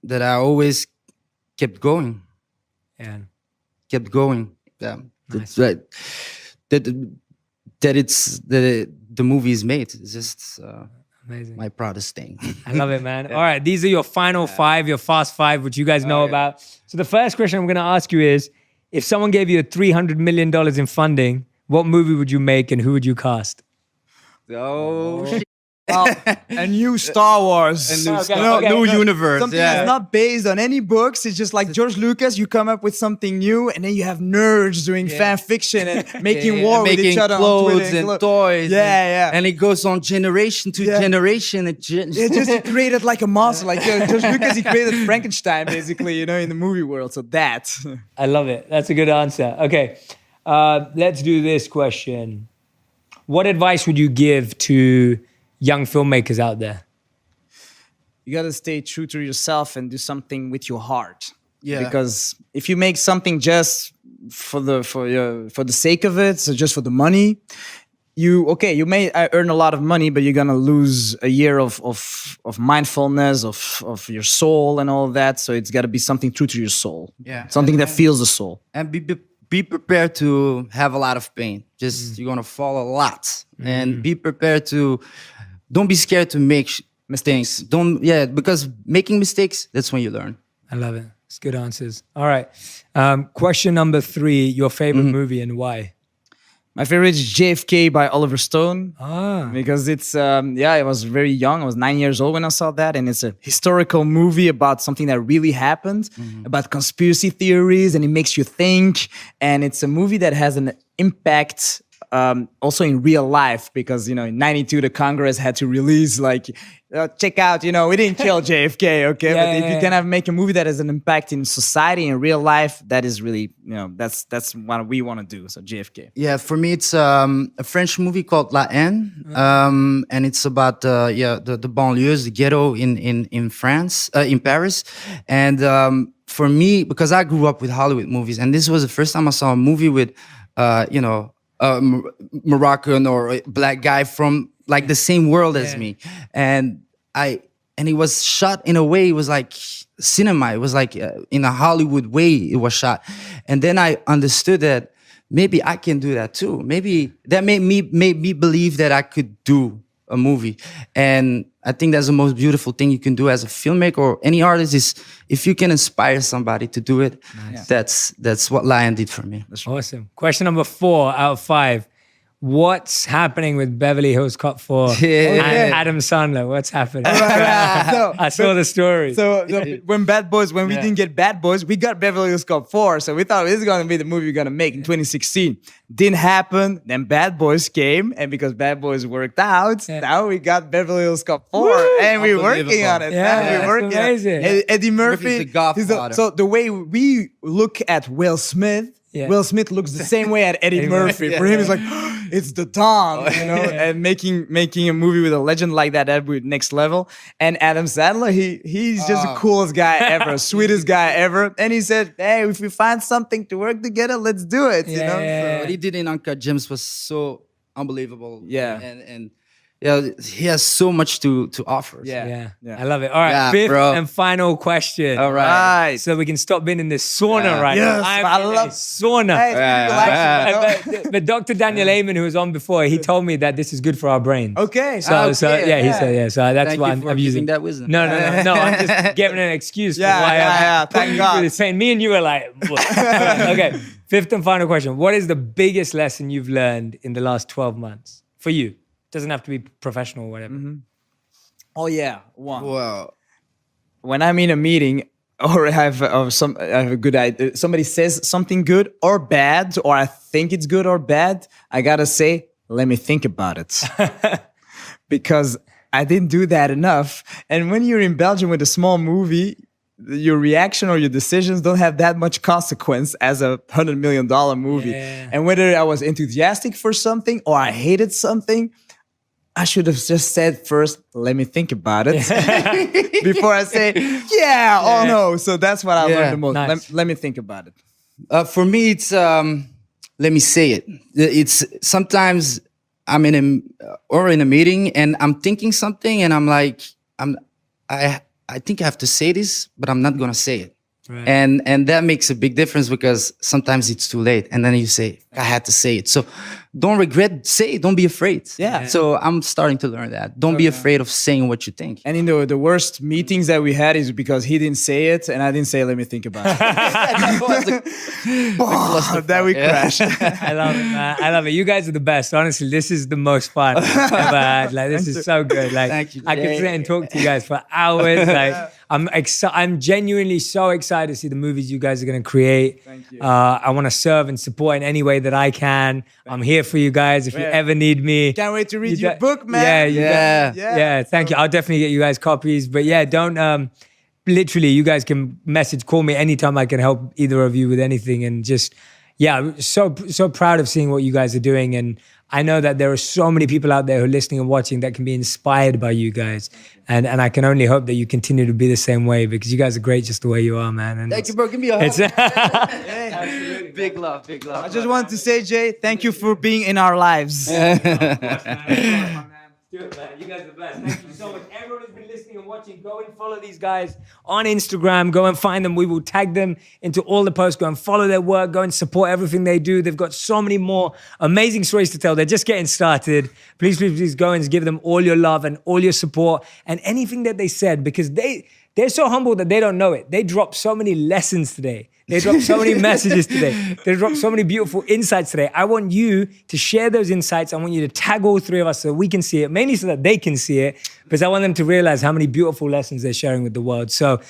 [SPEAKER 3] that I always kept going.
[SPEAKER 1] Yeah.
[SPEAKER 3] Kept going. Yeah.
[SPEAKER 1] Nice.
[SPEAKER 3] That it's the movie is made. It's just
[SPEAKER 1] Amazing.
[SPEAKER 3] my proudest thing.
[SPEAKER 1] I love it, man. All right, these are your final five, your fast five, which you guys know about. So the first question I'm going to ask you is, if someone gave you $300 million in funding, what movie would you make and who would you cast?
[SPEAKER 3] Oh,
[SPEAKER 2] A new Star Wars.
[SPEAKER 3] new universe.
[SPEAKER 2] Something that's not based on any books. It's just like George Lucas. You come up with something new, and then you have nerds doing fan fiction and making war with each other
[SPEAKER 3] clothes
[SPEAKER 2] on Twitter
[SPEAKER 3] and toys.
[SPEAKER 2] Yeah.
[SPEAKER 3] And it goes on generation to generation.
[SPEAKER 2] It just created like a monster. Like George Lucas, he created Frankenstein, basically, in the movie world. So that.
[SPEAKER 1] I love it. That's a good answer. Okay, let's do this question. What advice would you give to young filmmakers out there?
[SPEAKER 2] You got to stay true to yourself and do something with your heart.
[SPEAKER 3] Yeah.
[SPEAKER 2] Because if you make something just for the sake of it, so just for the money, you may earn a lot of money, but you're gonna lose a year of mindfulness, of your soul and all that. So it's got to be something true to your soul.
[SPEAKER 3] Yeah.
[SPEAKER 2] Something that feels the soul.
[SPEAKER 3] And be prepared to have a lot of pain. Just you're gonna fall a lot, and be prepared to. Don't be scared to make mistakes. Because making mistakes, that's when you learn.
[SPEAKER 1] I love it. It's good answers. All right. Question number 3, your favorite movie and why?
[SPEAKER 2] My favorite is JFK by Oliver Stone.
[SPEAKER 1] Ah.
[SPEAKER 2] Because it's, I was very young. I was 9 years old when I saw that. And it's a historical movie about something that really happened, about conspiracy theories, and it makes you think. And it's a movie that has an impact also in real life, because in '92 the Congress had to release check out, we didn't kill JFK, okay? But if you can make a movie that has an impact in society in real life, that is really, that's what we want to do. So JFK.
[SPEAKER 3] Yeah, for me it's a French movie called La Haine, and it's about the banlieues, the ghetto in France, in Paris, and for me, because I grew up with Hollywood movies, and this was the first time I saw a movie with Moroccan or a black guy from like the same world as me, and it was shot in a way, it was like cinema, it was like in a Hollywood way it was shot, and then I understood that maybe I can do that too. Maybe that made me believe that I could do a movie. And I think that's the most beautiful thing you can do as a filmmaker or any artist, is if you can inspire somebody to do it. Nice. That's what Lion did for me.
[SPEAKER 1] Awesome. Question number 4 out of 5. What's happening with Beverly Hills Cop 4 and Adam Sandler? What's happening? I saw the story.
[SPEAKER 2] So when we didn't get Bad Boys, we got Beverly Hills Cop 4. So we thought this is going to be the movie we're going to make in 2016. Didn't happen. Then Bad Boys came. And because Bad Boys worked out, now we got Beverly Hills Cop 4. Woo! And we're working on it.
[SPEAKER 1] Yeah, we're working amazing.
[SPEAKER 2] On it. Eddie Murphy.
[SPEAKER 3] Murphy's the godfather.
[SPEAKER 2] So the way we look at Will Smith, Will Smith looks the same way at Eddie Murphy. For him, it's like, it's the Don, and making a movie with a legend like that would be next level. And Adam Sandler, he's just the coolest guy ever, sweetest guy ever. And he said, hey, if we find something to work together, let's do it. So
[SPEAKER 3] what he did in Uncut Gems was so unbelievable.
[SPEAKER 2] Yeah.
[SPEAKER 3] And he has so much to offer.
[SPEAKER 1] Yeah. I love it. All right, 5th and final question.
[SPEAKER 3] All right.
[SPEAKER 1] So we can stop being in this sauna right now.
[SPEAKER 2] I love
[SPEAKER 1] sauna. But Dr. Daniel Amen, who was on before, he told me that this is good for our brains.
[SPEAKER 2] Okay.
[SPEAKER 1] He said, So that's
[SPEAKER 3] Thank
[SPEAKER 1] why
[SPEAKER 3] you for
[SPEAKER 1] I'm using
[SPEAKER 3] that wisdom.
[SPEAKER 1] No. I'm just giving an excuse for why I'm
[SPEAKER 2] thank God.
[SPEAKER 1] this pain. Me and you are like, okay. 5th and final question. What is the biggest lesson you've learned in the last 12 months for you? Doesn't have to be professional or whatever.
[SPEAKER 2] Oh yeah, one.
[SPEAKER 3] Wow.
[SPEAKER 2] When I'm in a meeting or I have a good idea, somebody says something good or bad, or I think it's good or bad, I gotta say, let me think about it. Because I didn't do that enough. And when you're in Belgium with a small movie, your reaction or your decisions don't have that much consequence as a $100 million movie.
[SPEAKER 1] Yeah.
[SPEAKER 2] And whether I was enthusiastic for something or I hated something, I should have just said first, let me think about it before I say, oh no. So that's what I learned the most.
[SPEAKER 1] Nice.
[SPEAKER 2] Let me think about it.
[SPEAKER 3] For me, it's let me say it. It's sometimes I'm in a meeting and I'm thinking something and I'm like, I I think I have to say this, but I'm not gonna say it.
[SPEAKER 1] Right.
[SPEAKER 3] And that makes a big difference because sometimes it's too late, and then you say, I had to say it. So don't regret, say it, don't be afraid.
[SPEAKER 2] Yeah.
[SPEAKER 3] So I'm starting to learn that. Don't be afraid of saying what you think.
[SPEAKER 2] And in the worst meetings that we had is because he didn't say it and I didn't say, let me think about it.
[SPEAKER 3] That was
[SPEAKER 2] That we crashed.
[SPEAKER 1] I love it, man. I love it. You guys are the best. Honestly, this is the most fun I've ever had. Like, this is so good. Like,
[SPEAKER 3] Thank you,
[SPEAKER 1] I could
[SPEAKER 3] Jay.
[SPEAKER 1] sit and talk to you guys for hours. Like, I'm genuinely so excited to see the movies you guys are going to create.
[SPEAKER 2] Thank you.
[SPEAKER 1] I want to serve and support in any way that I can. I'm here for you guys if you ever need me.
[SPEAKER 2] Can't wait to read
[SPEAKER 1] You
[SPEAKER 2] your
[SPEAKER 1] got-
[SPEAKER 2] book, man.
[SPEAKER 1] Yeah, you got-
[SPEAKER 3] Yeah.
[SPEAKER 1] yeah. Thank you. I'll definitely get you guys copies. But yeah, don't literally, you guys can call me anytime I can help either of you with anything. And just, yeah, I'm so proud of seeing what you guys are doing. And I know that there are so many people out there who are listening and watching that can be inspired by you guys. And I can only hope that you continue to be the same way because you guys are great just the way you are, man. And
[SPEAKER 3] Thank you, bro. Give me a hug.
[SPEAKER 1] it's
[SPEAKER 3] Big love, big love.
[SPEAKER 2] I just want to say, Jay, thank you for being in our lives.
[SPEAKER 1] Do it, man. You guys are the best. Thank you so much. Everyone who's been listening and watching, go and follow these guys on Instagram. Go and find them. We will tag them into all the posts. Go and follow their work. Go and support everything they do. They've got so many more amazing stories to tell. They're just getting started. Please, please, please go and give them all your love and all your support and anything that they said because they're so humble that they don't know it. They dropped so many lessons today. They dropped so many messages today. They dropped so many beautiful insights today. I want you to share those insights. I want you to tag all three of us so we can see it, mainly so that they can see it, because I want them to realize how many beautiful lessons they're sharing with the world. So